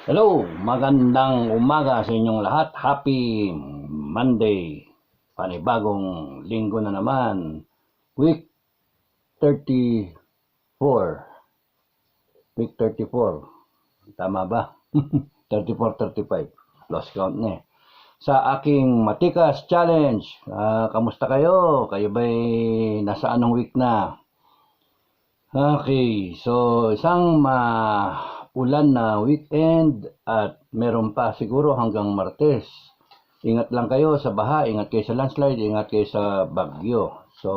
Hello, magandang umaga sa inyong lahat. Happy Monday. Panibagong linggo na naman. Week 34. Week 34. Tama ba? 34, 35. Lost count na eh. Sa aking Matikas Challenge. Kamusta kayo? Kayo ba'y nasa anong week na? Okay, so isang ulan na weekend at meron pa siguro hanggang Martes. Ingat lang kayo sa baha, ingat kayo sa landslide, ingat kayo sa bagyo. So,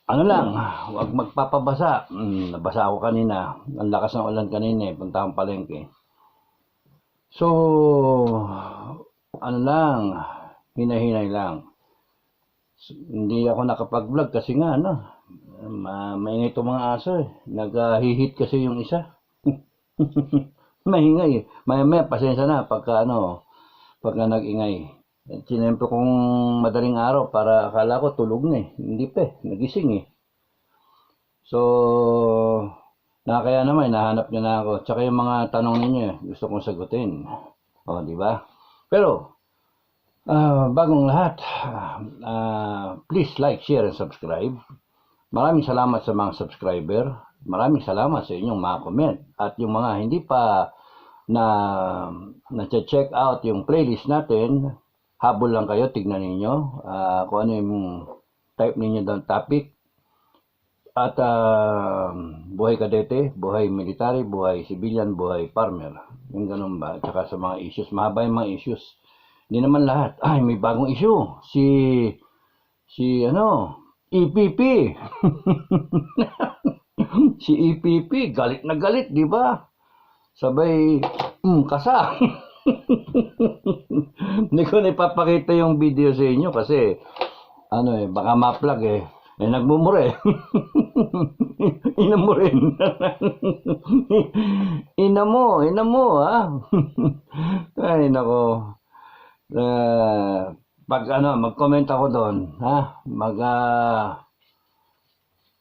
ano lang, huwag magpapabasa. Nabasa ako kanina. Ang lakas ng ulan kanina eh, punta akong palengke. So, ano lang, hinahinay lang. Hindi ako nakapag-vlog kasi nga, maingay itong mga aso eh. Nag-hihit kasi yung isa. Maingay eh. Maya pasensya na pagka nag-ingay. Sinemplo kong madaling araw para akala ko tulog na eh. Hindi pa eh. Nagising eh. So, kaya naman, nahanap nyo na ako. Tsaka yung mga tanong ninyo eh, gusto kong sagutin. O, di ba? Pero, bagong lahat, please like, share, and subscribe. Maraming salamat sa mga subscriber. Maraming salamat sa inyong mga comment. At yung mga hindi pa na-check out yung playlist natin, habol lang kayo, tignan ninyo kung ano yung type ninyo doon topic. At buhay kadete, buhay military, buhay civilian, buhay farmer. Yung ganun ba? At saka sa mga issues, mahaba yung mga issues. Hindi naman lahat. Ay, may bagong issue. EPP. Si EPP, galit na galit, di ba? Sabay, kasa. Hindi ko na ipapakita yung video sa inyo kasi, baka ma-plug eh. Nagmumura eh. Ina mo rin. Ina mo, ha? Ay, nako. Mag-comment ako doon, ha?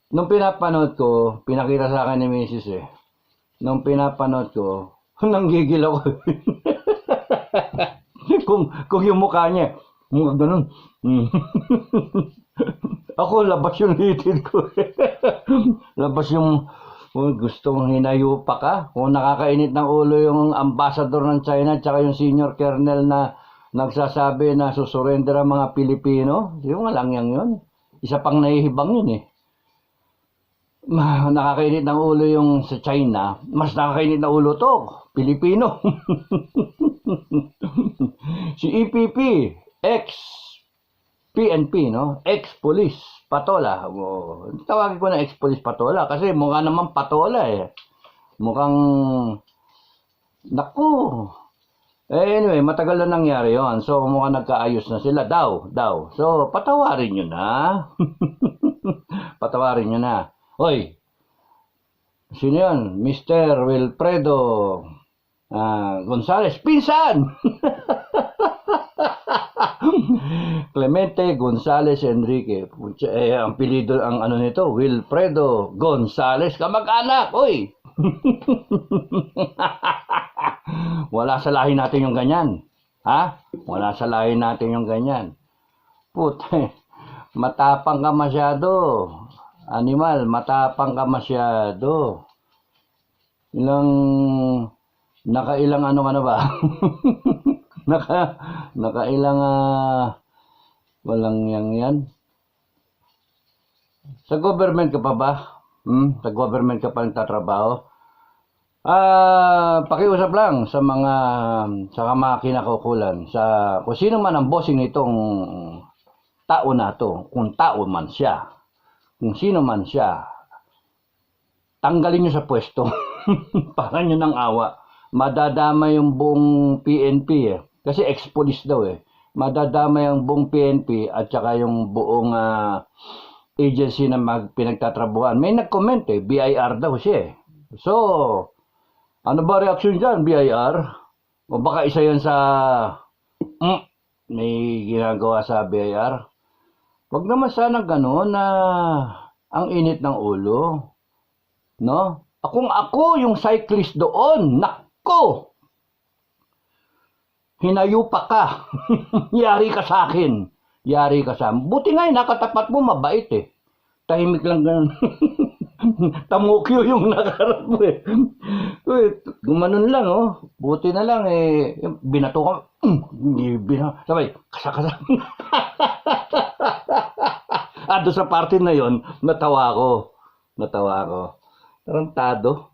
Nung pinapanood ko, pinakita sa akin ni Mrs. eh. Nung pinapanood ko, nanggigil ako. kung yung mukha niya, ganun. Ako, labas yung litid ko. Labas yung, gustong hinayo pa ka. Kung nakakainit ng ulo yung ambassador ng China, tsaka yung senior colonel na nagsasabi na susurrender ang mga Pilipino. Yung walang yun. Isa pang nahihibang yun eh. Nakakainit ng ulo yung sa China, mas nakakainit ng ulo to, Pilipino. Si EPP, ex-PNP, ex-police, patola. Tawagin ko na ex-police patola kasi mukha naman patola eh. Mukhang, naku. Anyway, matagal na nangyari yon. So, mukhang nagkaayos na sila. Daw. So, patawarin nyo na. Patawarin nyo na. Hoy, sino yun? Mr. Wilfredo Gonzales, pinsan! Clemente Gonzales Enrique. Ang pilido, ang nito, Wilfredo Gonzales, kamag-anak, hoy! Wala sa lahi natin yung ganyan. Ha? Wala sa lahi natin yung ganyan. Puta, matapang ka masyado. Animal, matapang ka masyado. Nakailang ba? Nakailang walang yan. Sa government ka pa ba? Sa government ka pa nagtatrabaho? Pakiusap lang sa mga kinakukulan. Kung sino man ang bossing nitong tao na to, kung tao man siya, kung sino man siya, tanggalin nyo sa pwesto. Para nyo ng awa. Madadama yung buong PNP eh. Kasi ex-police daw eh. Madadama yung buong PNP at saka yung buong agency na pinagtatrabuhan. May nag-comment eh. BIR daw siya eh. So, ano ba reaction dyan, BIR? O baka isa yan sa may ginagawa sa BIR? Wag naman sana gano'n na ang init ng ulo. No? Kung ako yung cyclist doon, nako, Hinayupa ka. Yari ka sa akin. Yari ka sa akin. Buti nga nakatapat mo, mabait eh. Tahimik lang ganun. Tamukyo yung nakarap mo eh. Uy, gumanon lang oh. Buti na lang eh. Binato ka. Sabay, kasa-kasa. Doon sa party na yon, natawa ako. Tarantado.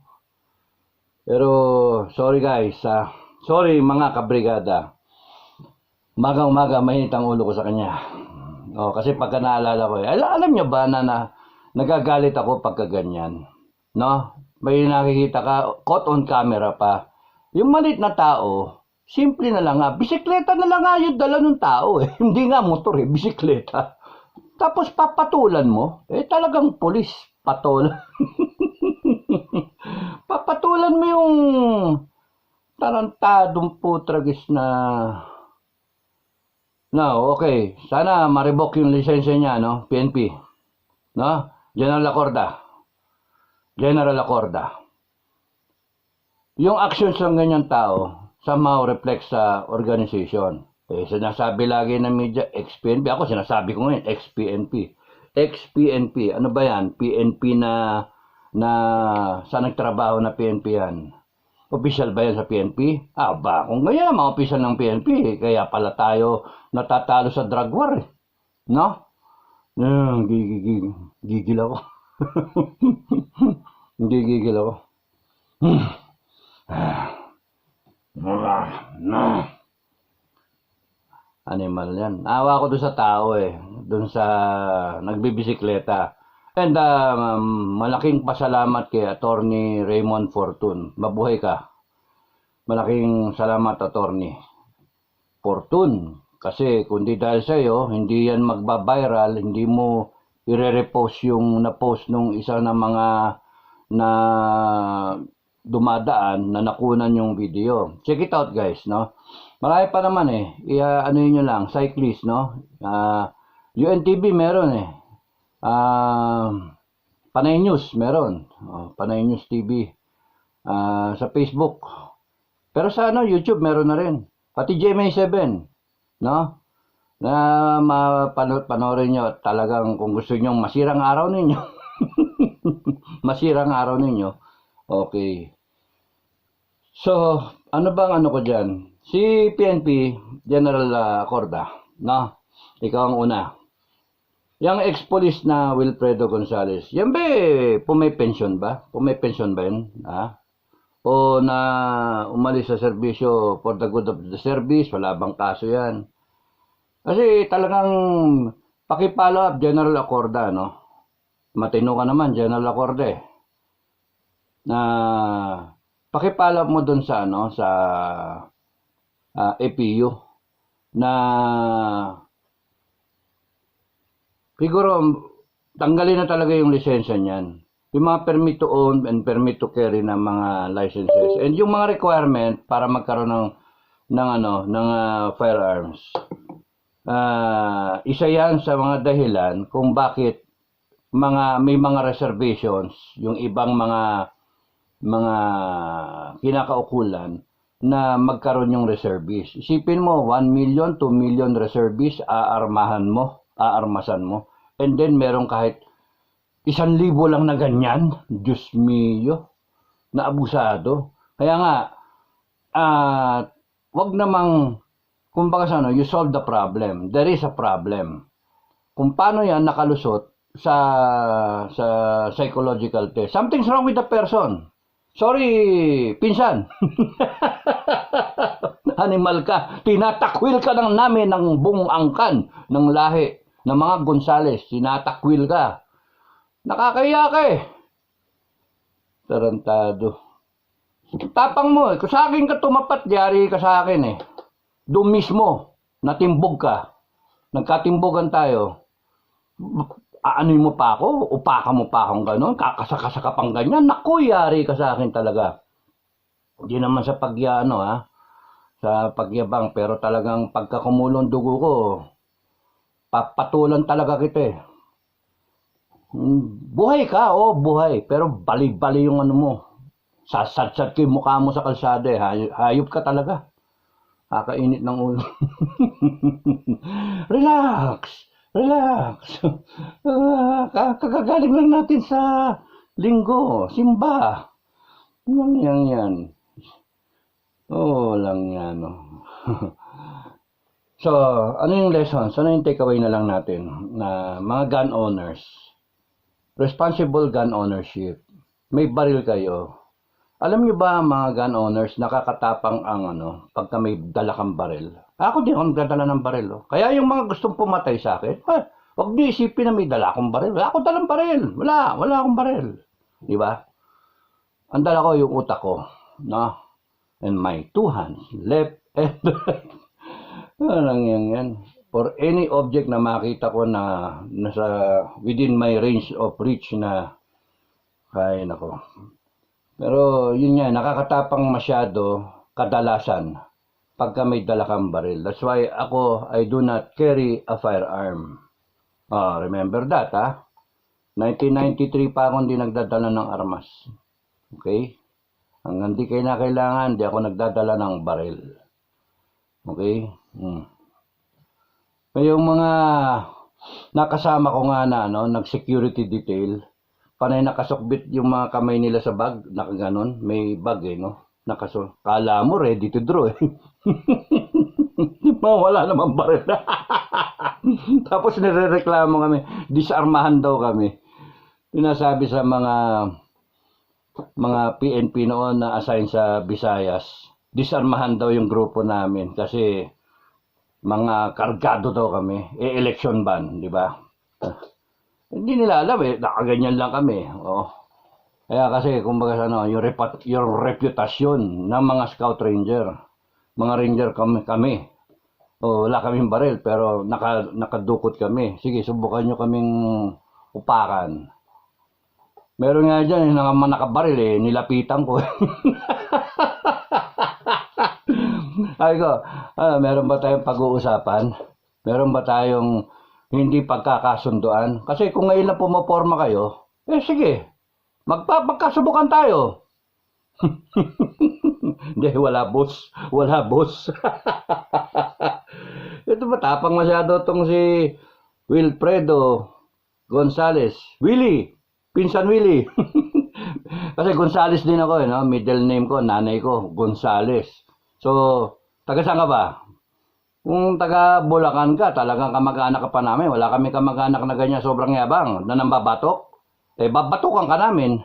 Pero, sorry guys. Sorry mga kabrigada. Umaga-umaga, mainit ang ulo ko sa kanya. Kasi pagka naalala ko, alam niyo ba na nagagalit ako pagka ganyan? No? May nakikita ka, caught on camera pa. Yung malit na tao, simple na lang nga. Bisikleta na lang nga yung dala ng tao eh. Hindi nga motor eh, bisikleta. Tapos papatulan mo, talagang pulis, patulan. Papatulan mo yung tarantadong putragis na... No, okay. Sana ma-revoke yung lisensya niya, no? PNP. No? General Acorda. Yung actions ng ganyan tao, somehow reflects sa organization. Sinasabi lagi ng media, ex-PNP. Ako sinasabi ko ngayon, ex-PNP. Ex-PNP. Ano ba yan? PNP na sa nagtrabaho na PNP yan. Official ba yan sa PNP? Kung ganyan ang mga official ng PNP, kaya pala tayo natatalo sa drug war eh. No? Gigil ako. Gigil ako. Animal yan. Awa ko doon sa tao eh. Doon sa nagbibisikleta. And malaking pasalamat kay Attorney Raymond Fortun. Mabuhay ka. Malaking salamat Attorney Fortun. Kasi kundi dahil sa iyo, hindi yan magba-viral, hindi mo i-repost yung na-post nung isa na mga na dumadaan na nakunan yung video. Check it out guys, no? Marami pa naman eh. Ano yun lang, cyclist, no? UNTV meron eh. Panay News meron. Panay News TV. Sa Facebook. Pero sa YouTube meron na rin. Pati GMA7, no? Na panoorin nyo talagang kung gusto nyo masirang araw ninyo. Masirang araw ninyo. Okay. So, ano bang ano ko dyan? Si PNP, General Acorda, no? Ikaw ang una. Yung ex-police na Wilfredo Gonzales, yan ba pumay-pension ba? Pumay-pension ba yun? O na umalis sa serbisyo for the good of the service, wala bang kaso yan? Kasi talagang pakipalo up General Acorda, no? Matino ka naman, General Acorda eh. Na pakipalo mo dun sa sa APU na siguro tanggalin na talaga yung lisensya niyan. Yung mga permit to own and permit to carry na mga licenses and yung mga requirement para magkaroon ng firearms. Isa yan sa mga dahilan kung bakit may mga reservations yung ibang mga kinakaukulan na magkaroon yung reservist. Isipin mo, 1 million, 2 million reservist, aarmasan mo. And then, meron kahit 1,000 lang na ganyan. Diyos mio, na abusado. Kaya nga, wag namang, kumbaga you solve the problem. There is a problem. Kung paano yan nakalusot sa psychological test. Something's wrong with the person. Sorry, pinsan. Animal ka. Tinatakwil ka ng namin ng buong angkan ng lahi ng mga Gonzales. Tinatakwil ka. Nakakaya ka eh. Tarantado. Tapang mo eh. Kung sa akin ka tumapat, yari ka sa akin eh. Doon mismo, natimbog ka. Nagkatimbogan tayo. Aanoy mo pa ako? Upaka mo pa akong gano'n? Kakasakasa ka pang ganyan? Naku, yari ka sa akin talaga. Hindi naman sa sa pagyabang. Pero talagang pagkakumulong dugo ko, papatulan talaga kita eh. Buhay ka, buhay. Pero bali-bali yung mo. Sasadsad ko yung mukha mo sa kalsada eh. Hayop ka talaga. Kakainit ng ulo. Relax. Relax. Kakagaling lang natin sa linggo, simba. Yan. Oo lang yan. So, ano yung lessons? Ano yung takeaway na lang natin? Na mga gun owners, responsible gun ownership. May baril kayo. Alam niyo ba mga gun owners, nakakatapang ang pagka may dala kang baril. Ako din ako nagdadala ng baril. Oh. Kaya yung mga gustong pumatay sa akin, wag niyo isipin na may dala akong baril. Wala akong dalang baril. Wala akong baril. Di ba? Ang dala ko yung utak ko, no? And my two hands, left and right. Walang yan. For any object na makita ko na nasa within my range of reach na kaya nako. Pero yun nga, nakakatapang masyado kadalasan pagka may dala kang baril. That's why I do not carry a firearm. Remember that, 1993 pa ako hindi nagdadala ng armas. Okay? Hanggang di kayo na kailangan, di ako nagdadala ng baril. Okay? Yung mga nakasama ko nga na, nag-security detail, panay nakasukbit yung mga kamay nila sa bag, nakaganon, may bag kala mo ready to draw wala naman baril. Tapos nirereklamo kami, disarmahan daw kami. Pinasabi sa mga PNP noon na assign sa Visayas, disarmahan daw yung grupo namin kasi mga kargado daw kami, election ban, di ba? Hindi nila alam nakaganyan lang kami. Kaya kasi kumbaga yung reputasyon ng mga scout ranger, mga ranger kami. Wala kaming baril pero nakadukot kami. Sige, subukan nyo kaming upakan. Meron nga dyan nakabaril nilapitan ko. Ay ko, meron ba tayong pag-uusapan? Meron ba tayong hindi pagkakasunduan? Kasi kung ngayon na pumaporma kayo, sige, magkasubukan tayo. Hindi, wala boss. Ito matapang masyado itong si Wilfredo Gonzales. Willie, Pinsan Willie. Kasi Gonzales din ako, middle name ko, nanay ko, Gonzales. So, taga saan ka ba? Kung taga Bulacan ka, talagang kamag-anak ka pa namin. Wala kami kamag-anak na ganyan, sobrang yabang, na nambabatok. Babatukan ka namin.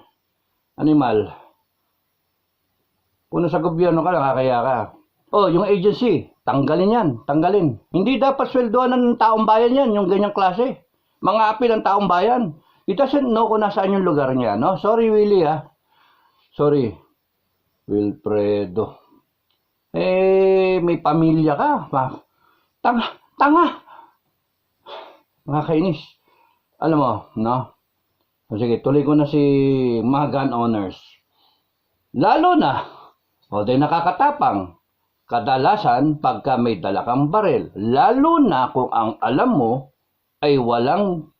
Animal. Kung sa gobyerno ka, nakakaya ka. Yung agency, tanggalin yan, tanggalin. Hindi dapat sweldoan ng taong bayan yan, yung ganyang klase. Mga api ng taong bayan. It doesn't know kung nasaan yung lugar niya, no? Sorry, Willie, Sorry. Wilfredo. May pamilya ka. Tanga. Nakakainis. Alam mo, no? Sige, tuloy ko na si mga gun owners. Lalo na, nakakatapang. Kadalasan, pagka may dala kang baril, lalo na kung ang alam mo ay walang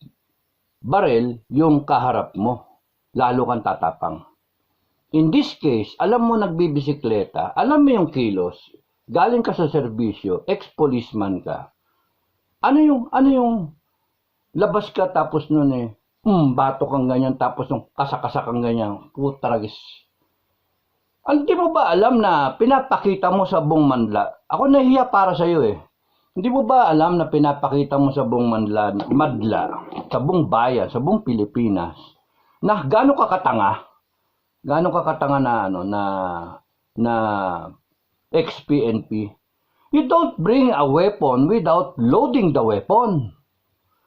baril yung kaharap mo, lalo kang tatapang. In this case, alam mo nagbibisikleta, alam mo yung kilos, galing ka sa serbisyo, ex-policeman ka. Ano yung labas ka tapos nun bato kang ganyan tapos nung kasakasa kang ganyan, putaragis. Hindi mo ba alam na pinapakita mo sa buong manla? Ako nahiya para sa iyo Hindi mo ba alam na pinapakita mo sa buong madla, sa buong bayan, sa buong Pilipinas, na gaano ka katanga? Gaano ka katanga na ex-PNP? You don't bring a weapon without loading the weapon.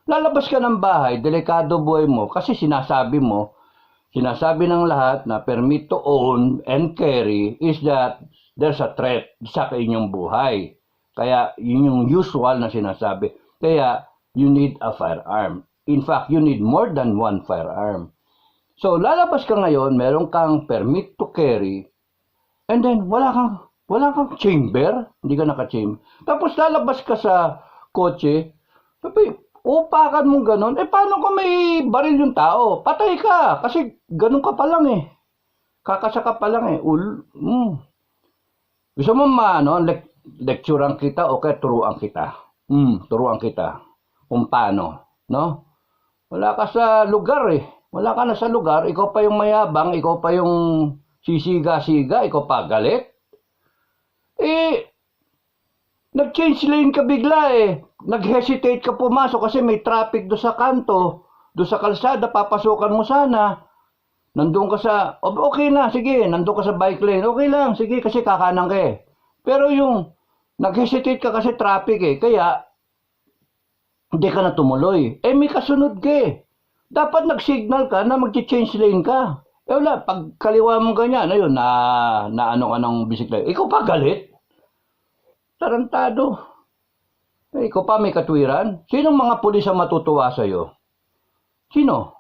Lalabas ka ng bahay, delikado buhay mo, kasi sinasabi ng lahat na permit to own and carry is that there's a threat sa inyong buhay. Kaya yun yung usual na sinasabi. Kaya you need a firearm. In fact, you need more than one firearm. So lalabas ka ngayon, meron kang permit to carry, and then wala kang chamber, hindi ka naka-chamber. Tapos lalabas ka sa kotse, upakan mo ganun, paano kung may baril yung tao? Patay ka, kasi ganun ka pa lang kakasa ka pa lang Gusto mo lecturean kita o kaya turuan kita. Turuan kita kung paano, no? Wala ka sa lugar eh. Wala ka na sa lugar, ikaw pa yung mayabang, ikaw pa yung sisiga-siga, ikaw pa galit. Nag-change lane ka bigla eh. Nag-hesitate ka pumasok kasi may traffic do sa kanto, do sa kalsada, papasukan mo sana. Nandun ka sa, okay na, sige, nandun ka sa bike lane, okay lang, sige, kasi kakanan ka eh. Pero yung, nag-hesitate ka kasi traffic eh, kaya, hindi ka na tumuloy. May kasunod ka eh. Dapat nag-signal ka na mag-change lane ka. Wala, pag kaliwa mo ganyan, ayun, na ano ka ng bisikleta. Ikaw pa galit? Tarantado. Ikaw pa may katwiran? Sinong mga pulis ang matutuwa sa'yo? Sino?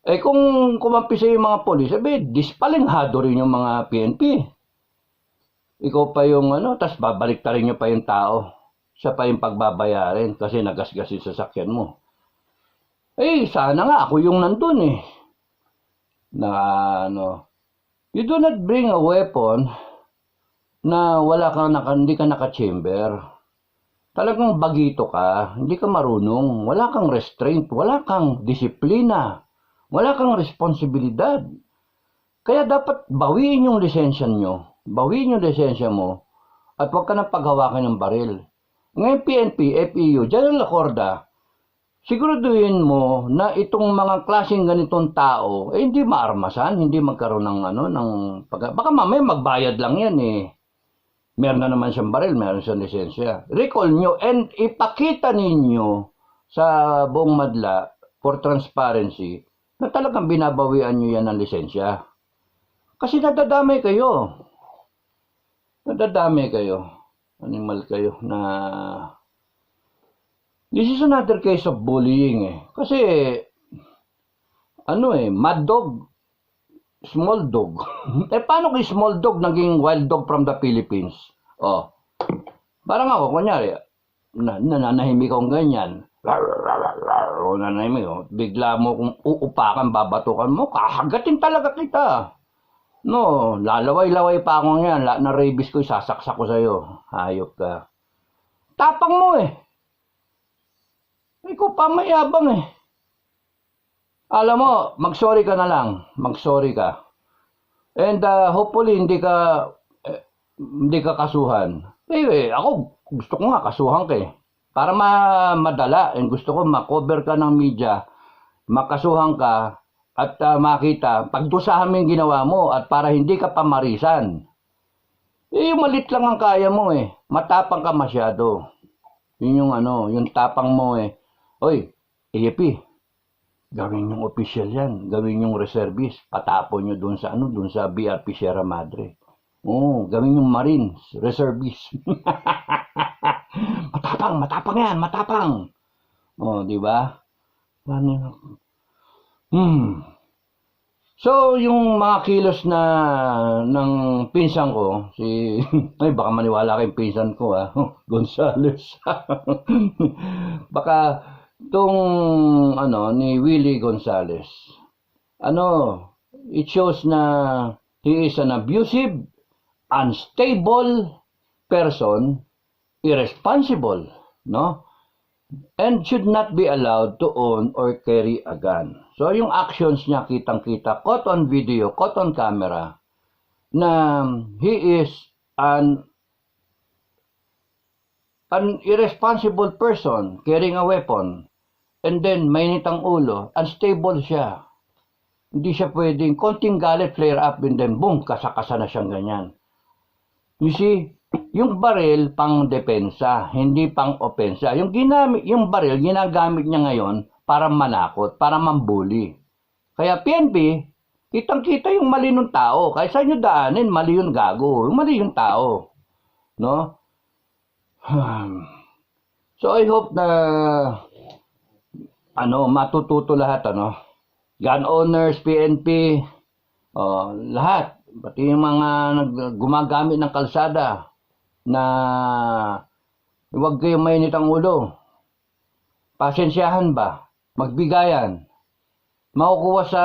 Kung kumampi sa'yo yung mga pulis, dispalinghado rin yung mga PNP. Ikaw pa yung tas babalik ta rin nyo pa yung tao. Siya pa yung pagbabayarin kasi nagasgas yung sasakyan mo. Sana nga ako yung nandun eh. You do not bring a weapon na hindi ka naka-chamber. Talagang bagito ka, hindi ka marunong, wala kang restraint, wala kang disiplina, wala kang responsibilidad. Kaya dapat bawiin yung lisensya nyo, bawiin yung lisensya mo, at huwag ka nang paghawakan ng baril. Ngayon PNP, FEU, General Lacorda, siguraduhin mo na itong mga klaseng ganitong tao, hindi maarmasan, hindi magkaroon ng baka mamaya magbayad lang yan eh. Meron na naman siyang baril, meron siyang lisensya. Recall nyo and ipakita ninyo sa buong madla for transparency na talagang binabawian nyo yan ng lisensya. Kasi nadadamay kayo. Nadadamay kayo. Animal kayo na... This is another case of bullying eh. Kasi, mad dog, small dog. Paano kung small dog naging wild dog from the Philippines? Parang ako, kunyari, nananahimik akong ganyan. Nananahimik ako. Bigla mo kung uupakan, babatukan mo, kakagatin talaga kita. No, lalaway-laway pa ako ngayon. Lahat na rabies ko, sasaksak ko sa'yo. Hayop ka. Tapang mo eh. Ikaw pa mayabang eh. Alam mo, mag-sorry ka na lang. Mag-sorry ka. And hopefully hindi ka kasuhan. Ako gusto ko nga kasuhan ka eh. Para madala and gusto ko ma-cover ka ng media, makasuhan ka at makita, pagdusahan mo yung ginawa mo at para hindi ka pamarisan. Malit lang ang kaya mo eh. Matapang ka masyado. Yun yung tapang mo eh. Oy, AFP, gawin yung official yan, gawin yung reservist, patapon nyo dun sa BRP Sierra Madre. Gawin yung Marines, reservist. matapang yan, matapang. Di ba? So, yung mga kilos ng pinsan ko, baka maniwala kayong pinsan ko Gonzales. Baka, ni Willie Gonzales, it shows na he is an abusive, unstable person, irresponsible, no? And should not be allowed to own or carry a gun. So, yung actions niya, kitang-kita, caught on video, caught on camera, na he is an irresponsible person carrying a weapon. And then, mainit ang ulo, unstable siya. Hindi siya pwedeng, konting galit, flare up, and then, boom, kasakasa na siyang ganyan. You see, yung baril pang depensa, hindi pang opensa. Yung baril, ginagamit niya ngayon para manakot, para mambuli. Kaya PNP, kitang-kita yung mali ng tao. Kaya sa inyo daanin, mali yung gago. Yung mali yung tao. No? So, I hope na matututo lahat, gun owners, PNP, lahat, pati yung mga gumagamit ng kalsada na huwag kayong mainit ang ulo. Pasensyahan ba? Magbigayan. Makukuha sa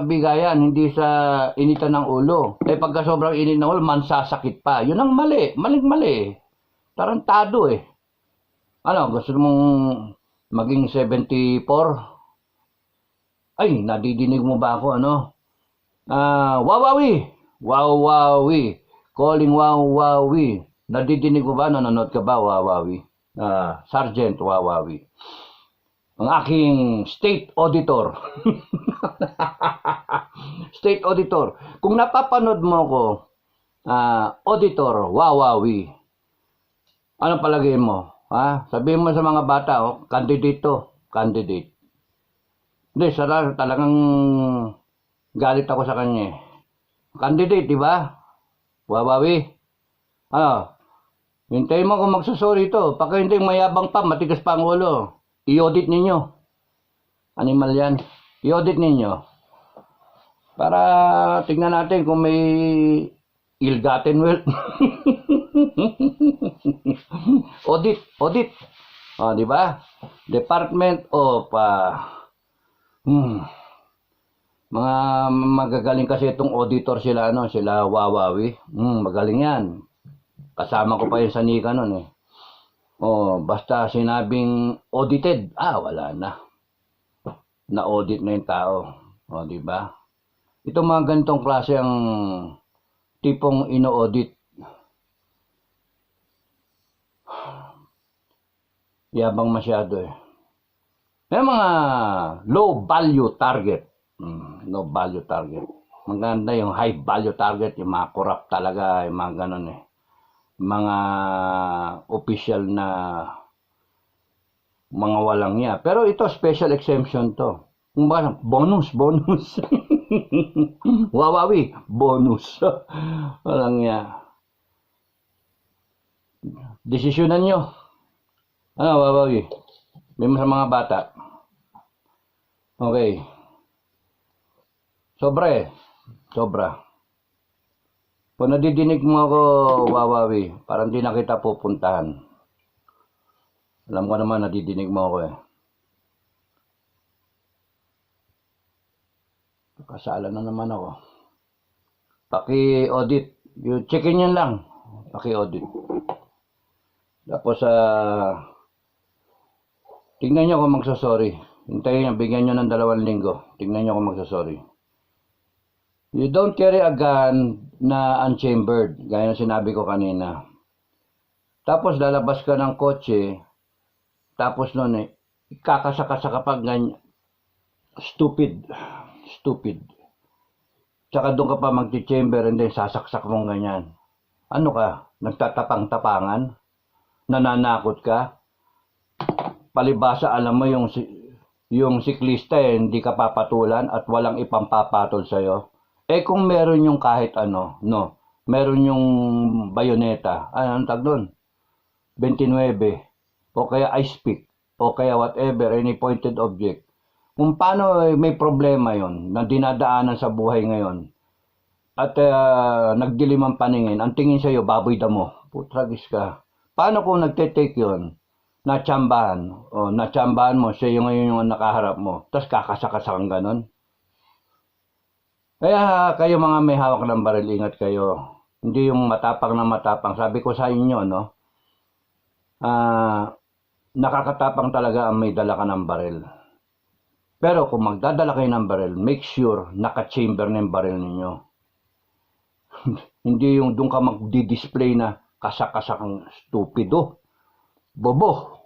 bigayan, hindi sa initan ng ulo. Pagka sobrang init ng ulo, mansasakit pa. Yun ang mali. Maling-mali. Tarantado eh. Ano, gusto mong maging 74? Ay, nadidinig mo ba ako, ano? Wawawi! Wawawi! Calling Wawawi. Nadidinig mo ba? Nanonood ka ba, Wawawi? Sergeant Wawawi. Ang aking state auditor. State auditor. Kung napapanood mo ko, auditor Wawawi, ano palagay mo? Sabihin mo sa mga bata, candidate to, candidate. Hindi, talagang galit ako sa kanya. Candidate, di ba? Wawawi. Hintayin mo kung magsusorry ito. Pagka hindi mayabang pa, matigas pa ang ulo. I-audit ninyo. Animal yan. I-audit ninyo. Para tingnan natin kung may ill-gotten wealth. Audit. Di ba? Department of mga magagaling kasi itong auditor sila, sila Wawawi. Magaling yan. Kasama ko pa yung sanika nun eh. Basta sinabing audited, wala na. Na-audit na yung tao. Di ba? Ito mga ganitong klase ang tipong ino-audit. Yabang masyado eh. May mga low value target. Low value target. Maganda yung high value target, yung mga corrupt talaga, yung mga ganun eh. Mga official na mga walang niya. Pero ito special exemption to. Kung ba, bonus. Wawawi, bonus. Walang niya. Desisyonan nyo. Wawawi? May sa mga bata. Okay. Sobra. Kung nadidinig mo ako, Wawawi, parang di na kita pupuntahan. Alam ko naman, nadidinig mo ako eh. Kasala na naman ako. Paki-audit. Checkin yan lang. Paki-audit. Tapos, tingnan nyo kung magsasorry. Hintayin nyo, bigyan nyo ng 2 linggo. Tingnan nyo kung magsasorry. You don't carry a gun na unchambered, gaya ng sinabi ko kanina. Tapos lalabas ka ng kotse, tapos nun ikakasakasa ka pa ganyan. Stupid. Tsaka doon ka pa magti-chamber and then sasaksak mong ganyan. Ano ka? Nagtatapang-tapangan? Nananakot ka? Palibasa alam mo yung siklista hindi ka papatulan at walang ipampapatol sa'yo. Kung meron yung kahit ano, meron yung bayoneta, anong tag doon? 29, o kaya ice pick, o kaya whatever, any pointed object. Kung paano may problema yon na dinadaanan sa buhay ngayon, at nagdilim ang paningin, ang tingin sa'yo, baboy damo, putragis ka. Paano kung nagte-take yun, natsambahan mo, siya yung ngayon yung nakaharap mo, tapos kakasakasa kang ganon? Kaya kayo mga may hawak ng baril, ingat kayo. Hindi yung matapang na matapang. Sabi ko sa inyo, nakakatapang talaga ang may dala ka ng baril. Pero kung magdadala kayo ng baril, make sure naka-chamber na yung baril ninyo. Hindi yung doon ka magdi-display na kasak-kasakang stupido. Bobo.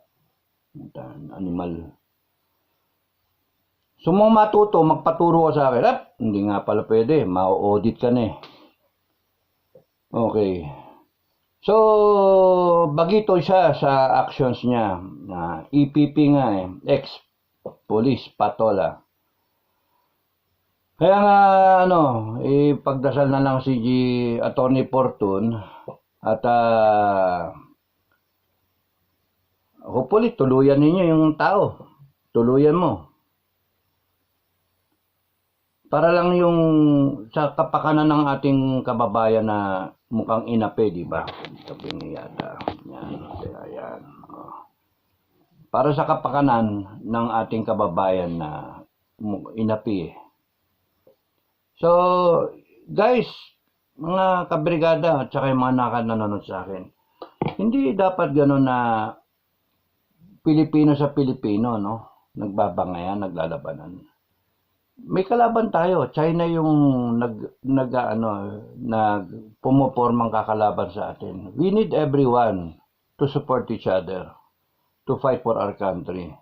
Animal. So mong matuto, magpaturo ka sa akin. Hindi nga pala pwede. Ma-audit ka na eh. Okay. So, bagito siya sa actions niya. EPP nga eh. Ex-police patola. Kaya nga, ipagdasal na lang si Attorney Fortune at hopefully, tuluyan ninyo yung tao. Tuluyan mo. Para lang yung sa kapakanan ng ating kababayan na mukhang inape, di ba? Sabi niya yata. Yan. Para sa kapakanan ng ating kababayan na inapi. So, guys, mga kabrigada at saka yung mga nanonood sa akin, Hindi dapat gano'n na Pilipino sa Pilipino, no? Nagbabangayan, naglalabanan. May kalaban tayo. China yung pumupormang kakalaban sa atin. We need everyone to support each other, to fight for our country.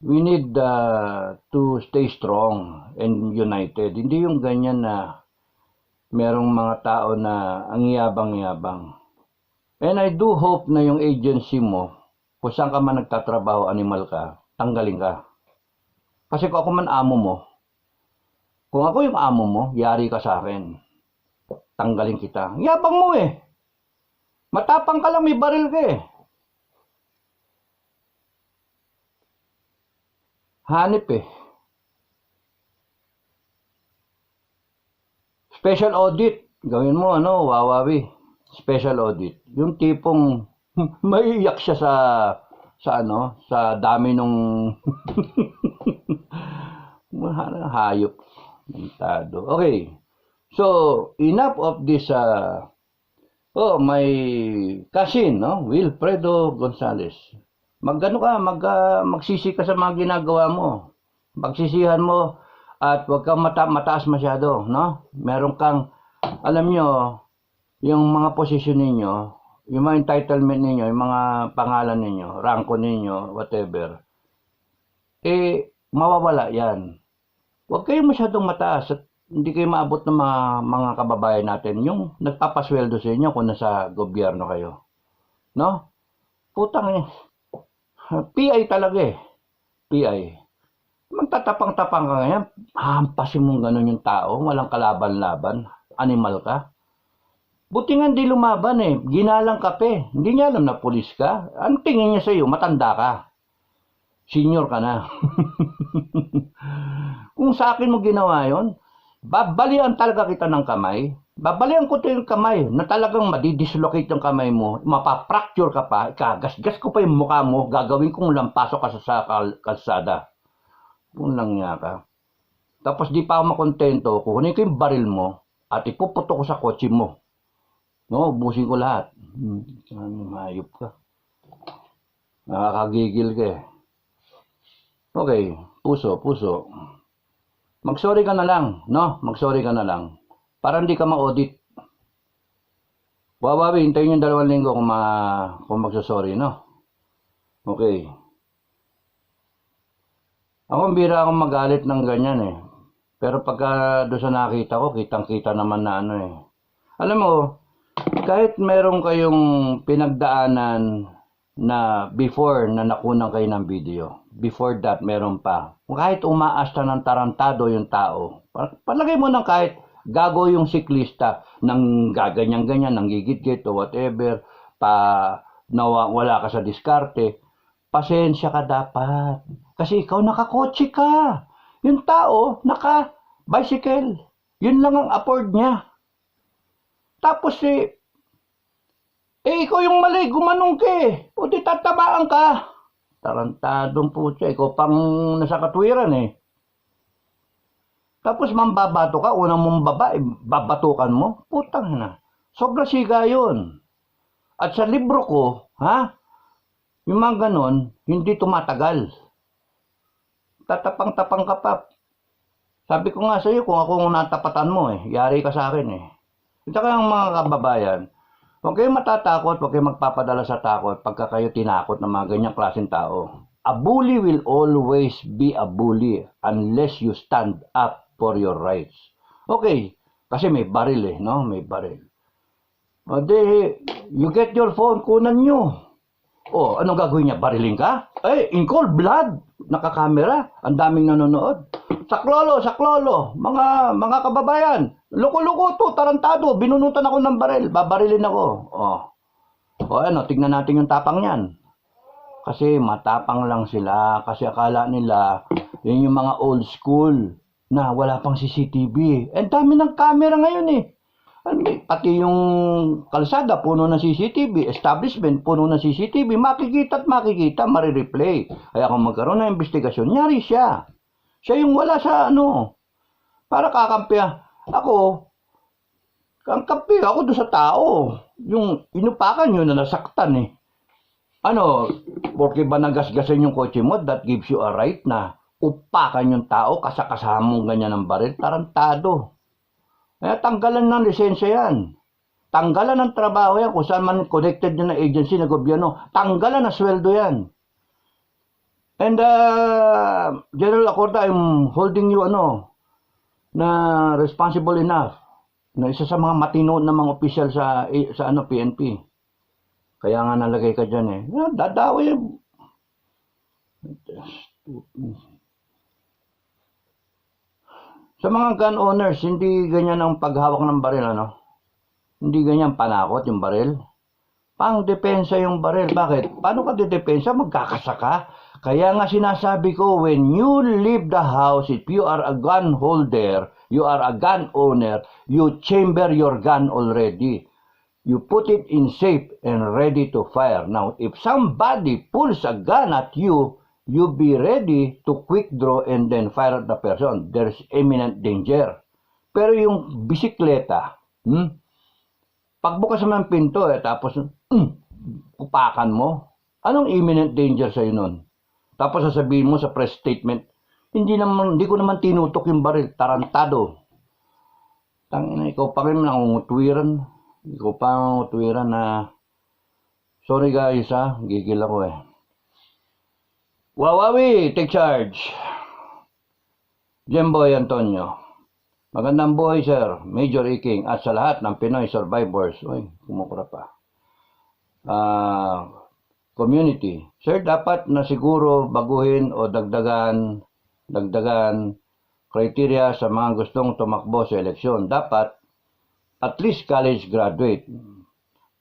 We need to stay strong and united. Hindi yung ganyan na merong mga tao na ang yabang-yabang. And I do hope na yung agency mo, kung saan ka man nagtatrabaho, animal ka, tanggalin ka. Kasi kung ako man amo mo, kung ako yung amo mo, yari ka sa akin. Tanggalin kita. Yabang mo eh. Matapang ka lang, may baril ka eh. Hanip eh. Special audit. Gawin mo Wawawi. Special audit. Yung tipong maiiyak siya sa dami nung hayop. Mentado. Okay. So, enough of this my cousin, Wilfredo Gonzales. Magsisi ka sa mga ginagawa mo. Pagsisihan mo at huwag kang mataas masyado, no? Meron kang, alam nyo, yung mga posisyon ninyo, yung mga entitlement ninyo, yung mga pangalan ninyo, rangko ninyo, whatever, mawawala yan. Huwag kayo masyadong mataas at hindi kayo maabot ng mga kababayan natin, yung nagpapasweldo sa inyo kung nasa gobyerno kayo. No? Putang PI talaga eh. PI. Magtatapang-tapang ka ngayon, hampasin mong gano'n yung tao, walang kalaban-laban, animal ka. Buti nga di lumaban eh, ginalang ka pa eh. Hindi niya alam na pulis ka. Ang tingin niya sa'yo, matanda ka. Senior ka na. Kung sa akin mo ginawa yon, babalian talaga kita ng kamay. Babalian ko yung kamay na talagang madidislocate yung kamay mo, mapapracture ka pa, kagasgas ko pa yung mukha mo, gagawin kong lampasok ka sa kalsada. Kung lang niya ka. Tapos di pa ako makontento, kukunin ko yung baril mo at ipuputo ko sa kotse mo. No, ubusin ko lahat. Hayop ka. Nakakagigil ka eh. Okay, puso. Mag-sorry ka na lang, no? Mag-sorry ka na lang. Para hindi ka ma-audit. Wawawi, hintayin yung 2 linggo kung magsasorry, no? Okay. Ako bira akong magalit ng ganyan eh. Pero pagka doon sa nakita ko, kitang-kita naman na eh. Alam mo, kahit meron kayong pinagdaanan na before na nakunan kayo ng video, before that meron pa. Kahit umaasta ng tarantado yung tao, palagay mo ng kahit gago yung siklista ng gaganyan-ganyan, ng gigit-git o whatever, wala ka sa diskarte, pasensya ka dapat. Kasi ikaw nakakotse ka. Yung tao, naka-bicycle. Yun lang ang afford niya. Tapos ikaw yung mali, gumanong ka eh. O di tatabaan ka. Tarantadong putya, ikaw pang nasa katwiran eh. Tapos mambabato ka, unang mong babatukan mo, putang na. Sobra siga yun. At sa libro ko, yung mga ganon, hindi tumatagal. Tatapang-tapang ka pa. Sabi ko nga sa'yo, kung ako natapatan mo yari ka sa akin eh. Ito kayang mga kababayan, huwag kayong matatakot, huwag kayong magpapadala sa takot pagka kayo tinakot ng mga ganyang klaseng tao. A bully will always be a bully unless you stand up for your rights. Okay, kasi may baril no? May baril. O you get your phone, kunan nyo. O, anong gagawin niya? Barilin ka? In cold blood, nakakamera, ang daming nanonood. Saklolo, mga kababayan, loko-loko to, tarantado, binunutan ako ng baril, babarilin ako. Tignan natin yung tapang niyan. Kasi matapang lang sila, kasi akala nila, yun yung mga old school, na wala pang CCTV. Ang dami ng camera ngayon eh. Pati yung kalsada, puno ng CCTV. Establishment, puno ng CCTV. Makikita at makikita, marireplay. Kaya kung magkaroon ng investigasyon, nyari siya. Siya yung wala sa para kakampi. Ako, Ang kampi ako doon sa tao. Yung inupakan yun na nasaktan eh. Ano, porque ba nagasgasan yung kotse mo, that gives you a right na upakan yung tao, kasakasama mong ganyan ng baril, tarantado. Kaya tanggalan ng lisensya yan. Tanggalan ng trabaho yan, kung saan man connected yun na agency na gobyerno, tanggalan na sweldo yan. And General Acorda, I'm holding you na responsible enough na isa sa mga matino na mga opisyal sa PNP. Kaya nga nalagay ka dyan eh. Dadawi. Sa mga gun owners, hindi ganyan ang paghawak ng baril, Hindi ganyan panakot yung baril. Pang depensa yung baril. Bakit? Paano ka depensa? Magkakasaka. Kaya nga sinasabi ko, when you leave the house, if you are a gun holder, you are a gun owner, you chamber your gun already. You put it in safe and ready to fire. Now, if somebody pulls a gun at you, you be ready to quick draw and then fire at the person. There's imminent danger. Pero yung bisikleta, pagbukas mo ng pinto tapos upakan mo, anong imminent danger sa'yo nun? Tapos sasabihin mo sa press statement, hindi ko naman tinutok yung baril, tarantado. Tangina, ikaw pa rin nangungutwiran. Ikaw pa nangungutwiran na, sorry guys gigil ako eh. Wawawi, take charge. Jemboy Antonio. Magandang buhay sir, Major Iking, at sa lahat ng Pinoy survivors. Uy, kumukura pa. Community. Sir, dapat na siguro baguhin o dagdagan criteria sa mga gustong tumakbo sa eleksyon. Dapat at least college graduate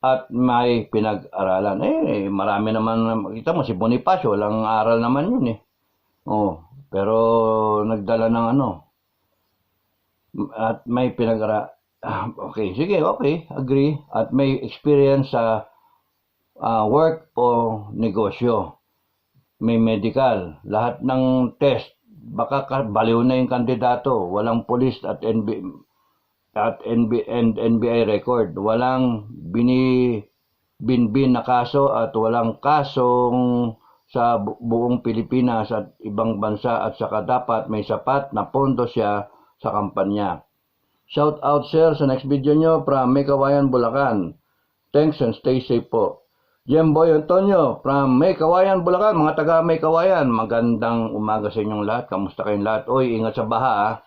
at may pinag-aralan. Marami naman, kita mo si Bonifacio, walang aral naman yun eh. Pero nagdala ng at may pinag-aralan. Okay, sige, okay, agree. At may experience sa work o negosyo. May medical. Lahat ng test, baka baliw na yung kandidato. Walang police at NBI record. Walang binbin na kaso at walang kasong sa buong Pilipinas at ibang bansa, at saka dapat may sapat na pondo siya sa kampanya. Shout out sir sa next video nyo from May Kawayan, Bulacan. Thanks and stay safe po. Jemboy Antonio from May Kawayan, Bulacan. Mga taga May Kawayan, magandang umaga sa inyong lahat. Kamusta kayong lahat? Oy, ingat sa baha.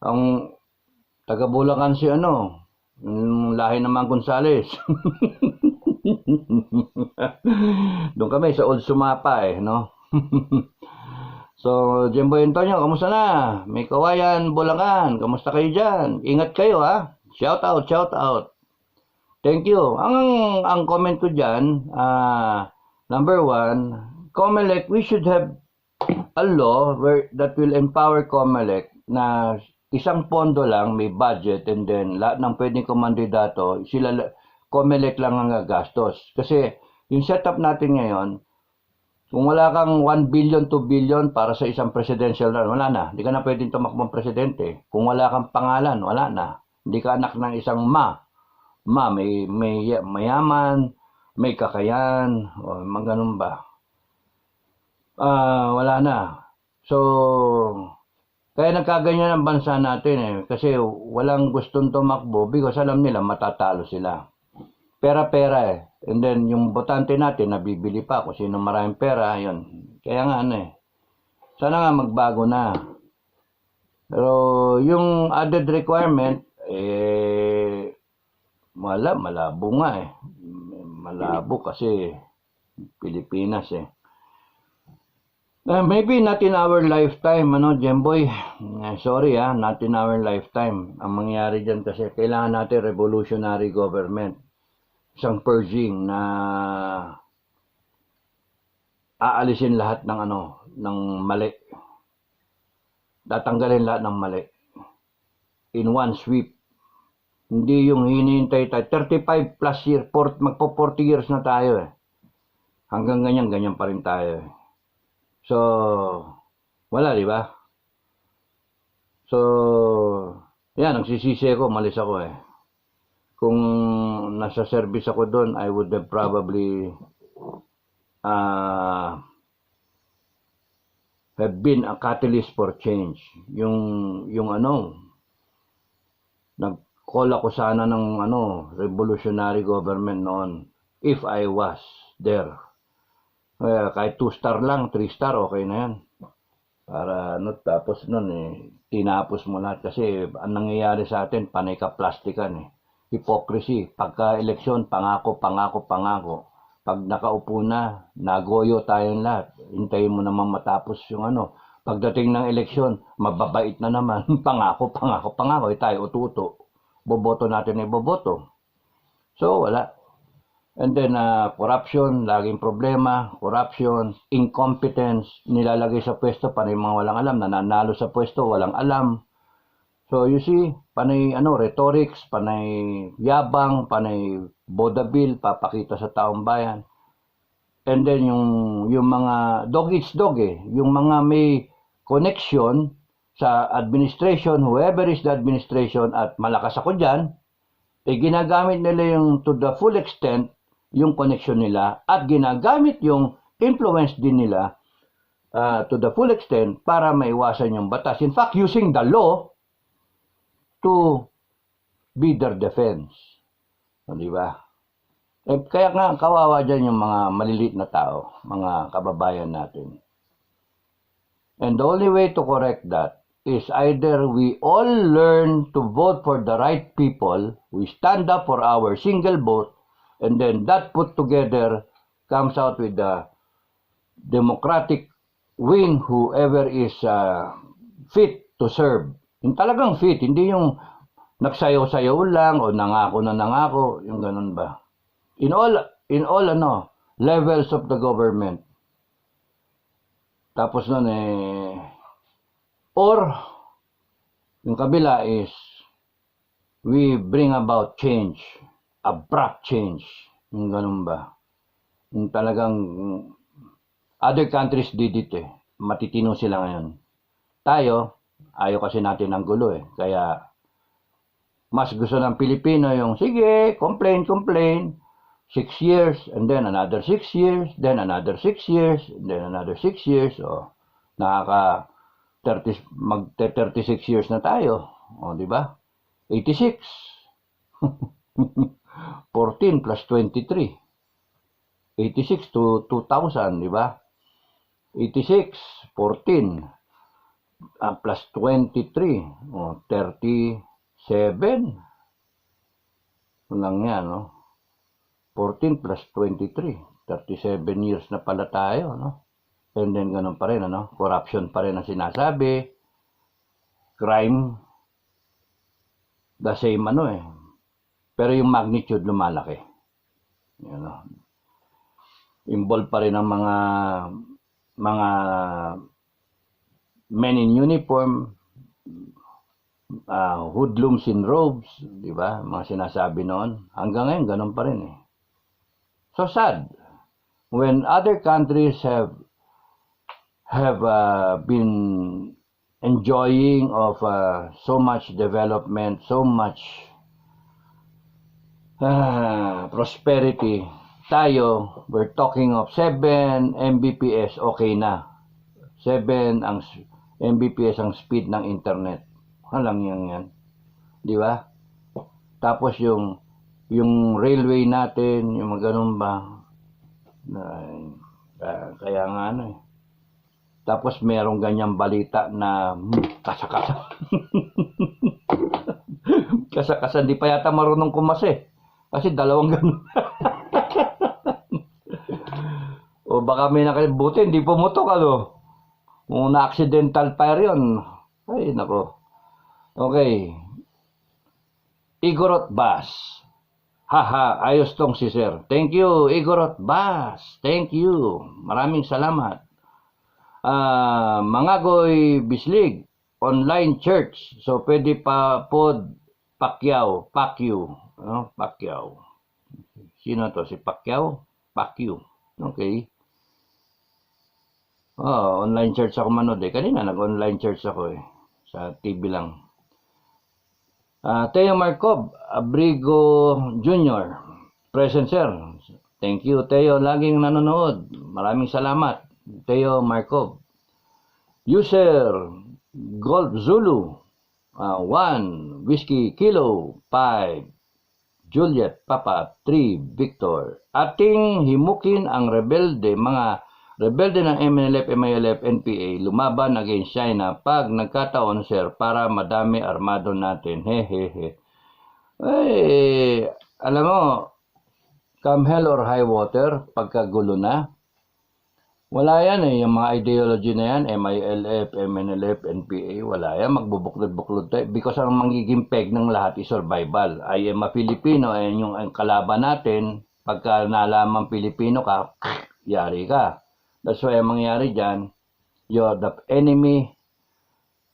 Ang taga Bulacan si lahi naman Gonzales. Doon kami sa Old Sumapa So, Jemboy Antonio, kamusta na? May Kawayan, Bulacan. Kamusta kayo dyan? Ingat kayo Shout out. Thank you. Ang comment ko dyan, number 1, COMELEC, we should have a law that will empower COMELEC na isang pondo lang, may budget, and then lahat ng pwedeng kumandidato, COMELEC lang ang gagastos. Kasi yung setup natin ngayon, kung wala kang 1 billion, 2 billion para sa isang presidential run, wala na. Hindi ka na pwedeng tumakbong presidente. Kung wala kang pangalan, wala na. Hindi ka anak ng isang may mayaman, may kakayan, o ganun ba. Wala na. So, kaya nagkaganyan ang bansa natin kasi walang gustong tumakbo because alam nila matatalo sila. Pera-pera And then, yung botante natin, nabibili pa kung sino maraming pera, yun. Kaya nga, sana nga magbago na. Pero, yung added requirement, malabo nga Malabo kasi Pilipinas maybe not in our lifetime, Jemboy. Sorry not in our lifetime. Ang mangyari dyan kasi, kailangan natin revolutionary government. Isang purging na aalisin lahat ng mali. Tatanggalin lahat ng mali. In one sweep. Hindi yung hinihintay tayo. 35 plus years, magpo 40 years na tayo Hanggang ganyan pa rin tayo So, wala, di ba? So, yan, nagsisisi ako, malis ako eh. Kung nasa service ako doon, I would have probably have been a catalyst for change. Yung ano, nag-call ako sana ng revolutionary government noon if I was there. Kahit 2-star lang, 3-star, okay na yan. Para tapos nun tinapos mo lahat kasi ang nangyayari sa atin, panay ka plastikan eh. Hypocrisy, pagka-eleksyon, pangako. Pag nakaupo na, nagoyo tayong lahat. Hintayin mo naman matapos yung Pagdating ng eleksyon, mababait na naman. pangako. Tayo ututo. Boboto natin boboto. So, wala. And then, corruption, laging problema. Corruption, incompetence, nilalagay sa pwesto, panay mga walang alam. Nananalo sa pwesto, walang alam. So, you see, panay rhetorics, panay yabang, panay bodabil, papakita sa taong bayan. And then, yung mga dog eats dog yung mga may connection sa administration, whoever is the administration, at malakas ako dyan, ginagamit nila yung to the full extent yung connection nila at ginagamit yung influence din nila to the full extent para maiwasan yung batas. In fact, using the law to be their defense. Di ba? Kaya nga, kawawa dyan yung mga maliliit na tao, mga kababayan natin. And the only way to correct that is either we all learn to vote for the right people, we stand up for our single vote, and then that put together comes out with the democratic wing, whoever is fit to serve. Yung talagang fit, hindi yung nagsayaw-sayaw lang o nangako, yung ganun ba. In all levels of the government. Tapos nun or yung kabila is we bring about change, abrupt change. Yung ganun ba. Yung talagang other countries did it matitino sila ngayon. Tayo, ayaw kasi natin ng gulo Kaya mas gusto ng Pilipino yung sige, complain 6 years, and then another 6 years, then another 6 years, and then another 6 years. Mag-36 years na tayo. Di ba? 86. 14 plus 23. 86 to 2000, di ba? 86, 14, plus 23, 37. Lang yan, 14 plus 23, 37 years na pala tayo, And then, ganun pa rin, corruption pa rin ang sinasabi, crime, the same, Pero yung magnitude lumalaki. Involved pa rin ang mga men in uniform, hoodlums in robes, di ba? Mga sinasabi noon. Hanggang ngayon, ganun pa rin So sad. When other countries have been enjoying of so much development, so much prosperity, tayo, we're talking of 7 Mbps, okay na. 7 ang Mbps ang speed ng internet. Halang yan. Di ba? Tapos yung railway natin, yung ganun ba? Kaya nga Tapos merong ganyang balita na kasa-kasa. Kasa-kasa, di pa yata marunong kumase. Kasi dalawang ganun. O baka may nakalibuti, hindi pumutok Kung na-accidental fire yun. Ay, nako. Okay. Igorot Bas. Haha, ayos tong si Sir. Thank you, Igorot Bas. Thank you. Maraming salamat. Mangagoy Bislig. Online church. So, pwede pa Pacquiao. Pacquiao. Sino to? Si Pacquiao? Pacquiao. Okay. Online church ako manood Kanina nag-online church ako sa TV lang. Teo Markov, Abrigo Jr. Present, sir. Thank you, Teo. Laging nanonood. Maraming salamat, Teo Markov. User, Golf Zulu, 1, Whiskey Kilo, 5, Juliet Papa, 3, Victor. Ating himukin ang mga rebelde ng MNLF, MILF, NPA lumaban against China pag nagkataon, sir, para madami armado natin. Hehehe. Alam mo, come hell or high water, pagkagulo na, wala yan yung mga ideology na yan, MILF, MNLF, NPA, wala yan, magbubuklod-buklod tayo, because ang magiging peg ng lahat is survival. I am a Filipino, ayan yung kalaban natin, pagka nalaman Pilipino ka, yari ka. That's why ang mangyari dyan, you're the enemy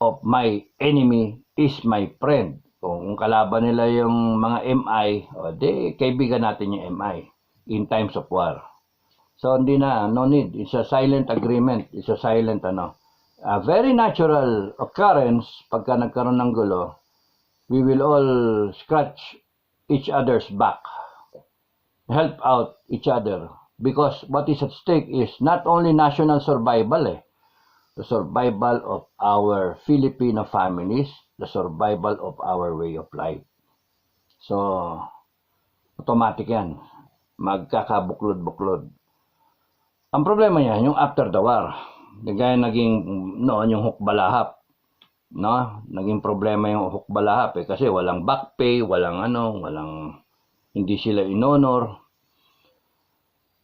of my enemy is my friend. Kung kalaban nila yung mga MI, di kaibigan natin yung MI in times of war. So hindi na, no need. It's a silent agreement. It's a silent a very natural occurrence pagka nagkaroon ng gulo. We will all scratch each other's back. Help out each other. Because what is at stake is not only national survival, the survival of our Filipino families, the survival of our way of life. So, automatic yan. Magkakabuklod-buklod. Ang problema niya, yung after the war, gaya naging noon yung hukbalahap. No? Naging problema yung hukbalahap kasi walang back pay, walang hindi sila in-honor.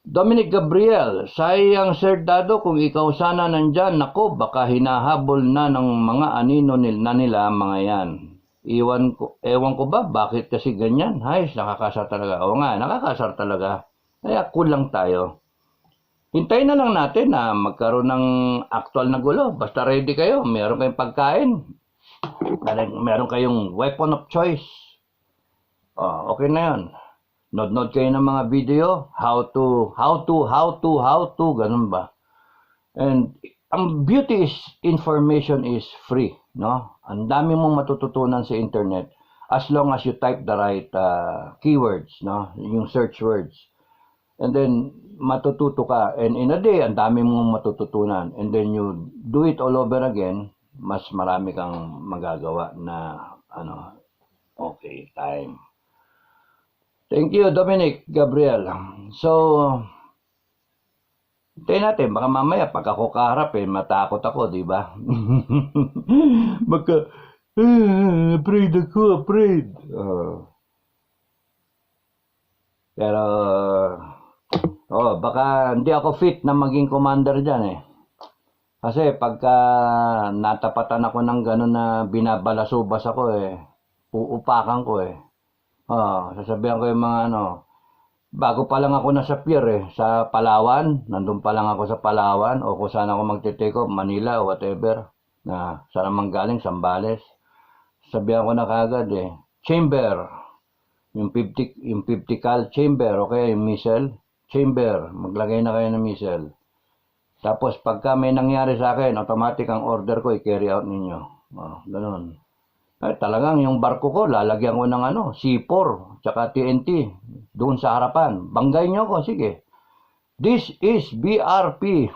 Dominic Gabriel, sayang Sir Dado kung ikaw sana nandyan, nako baka hinahabol na ng mga anino nila mga yan. Ewan ko ba bakit kasi ganyan? Hay, nakakasar talaga. Oo nga, nakakasar talaga. Kaya kulang tayo. Hintayin na lang natin na magkaroon ng actual na gulo. Basta ready kayo, meron kayong pagkain. Meron kayong weapon of choice. Okay na yan. Nod kayo ng mga video, how to, ganun ba? And ang beauty is information is free, no? Ang dami mong matututunan sa internet as long as you type the right keywords, no? Yung search words. And then matututo ka, and in a day ang dami mong matututunan, and then you do it all over again, mas marami kang magagawa na okay, time. Thank you, Dominic Gabriel. So, tayo natin, baka mamaya pag ako kaharap, matakot ako, di ba? Baka, afraid ako, afraid. Pero, baka hindi ako fit na maging commander dyan Kasi pagka natapatan ako ng gano'n na binabalasubas ako uupakan ko sasabihan ko yung mga bago pa lang ako nasa pier sa Palawan, nandun pa lang ako sa Palawan, o kung saan ako magte-take off, Manila o whatever, na saan man galing, Zambales. Sabihan ko na kagad chamber, yung 50 cal chamber, okay, yung missile, chamber, maglagay na kayo ng missile. Tapos pagka may nangyari sa akin, automatic ang order ko, i-carry out ninyo. Ganun. Talagang yung barko ko, lalagyan ko ng C4, tsaka TNT, doon sa harapan. Banggay nyo ko, sige. This is BRP.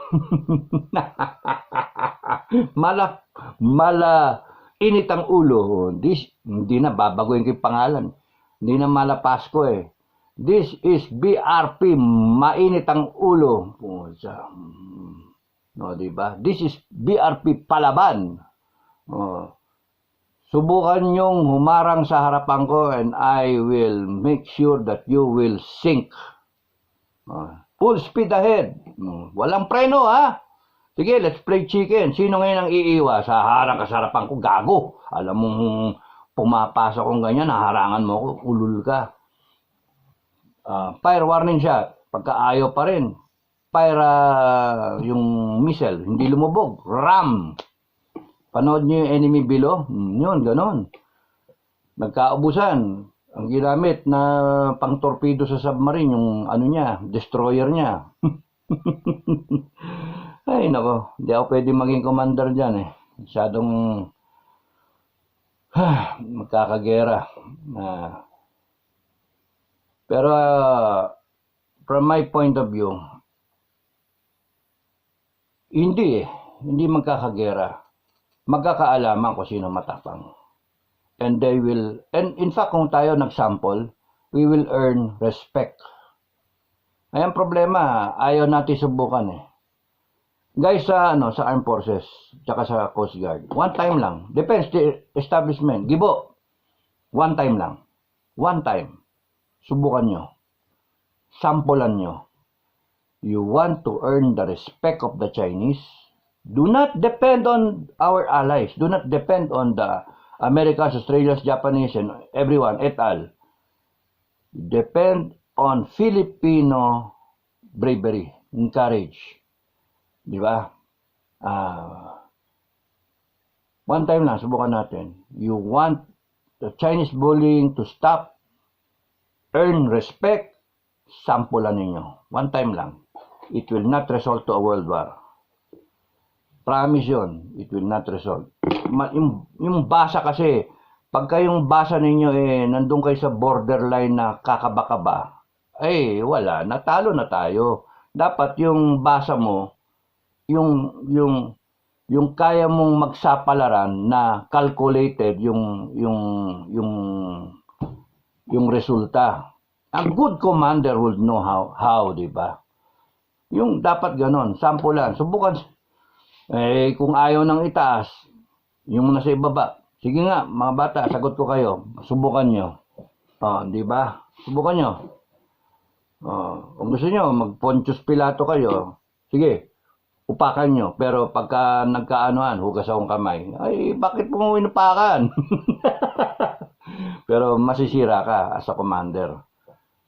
Mala init ang ulo. Hindi na, babaguhin ko yung pangalan. Hindi na mala Pasko This is BRP, mainit ang ulo. No, diba? This is BRP Palaban. Subukan nyong humarang sa harapan ko and I will make sure that you will sink. Full speed ahead. Walang preno, Sige, let's play chicken. Sino ngayon ang iiwas? Harang ka sa harapan ko, gago. Alam mong pumapasok kong ganyan, haharangan mo ko, ulul ka. Fire warning shot. Pagka ayaw pa rin, fire yung missile, hindi lumubog. Ram! Panood nyo yung enemy below? Yun, ganon. Nagkaubusan. Ang ginamit na pang torpedo sa submarine, yung destroyer niya. Ay, nako. Hindi ako pwede maging commander dyan Masyadong magkakagera. Pero from my point of view, hindi magkakagera. Magkakaalaman kung sino matapang. And in fact, kung tayo nag-sample, we will earn respect. Ay, ang problema, ayaw natin subukan eh. Guys, sa Armed Forces, tsaka sa Coast Guard, one time lang. Depends the establishment. Gibo, one time lang. One time. Subukan nyo. Sampulan nyo. You want to earn the respect of the Chinese? Do not depend on our allies. Do not depend on the Americans, Australians, Japanese, and everyone, et al. Depend on Filipino bravery and courage. Di ba? One time lang, subukan natin. You want the Chinese bullying to stop, earn respect, sampulan ninyo. One time lang. It will not result to a world war. Promise yun, it will not result. Yung basa kasi, pagka yung basa ninyo nandun kayo sa borderline na kakaba-kaba, wala, natalo na tayo. Dapat yung basa mo, yung kaya mong magsapalaran na calculated yung resulta. A good commander would know how, di ba? Yung dapat ganon, sampulan, subukan. Kung ayaw nang itaas, yung nasa ibaba, sige nga, mga bata, sagot ko kayo, subukan nyo. Di ba? Subukan nyo. Kung gusto nyo, mag-Pontius Pilato kayo, sige, upakan nyo. Pero pagka nagkaanoan, hugas akong kamay, bakit mo inupakan? Pero masisira ka as a commander.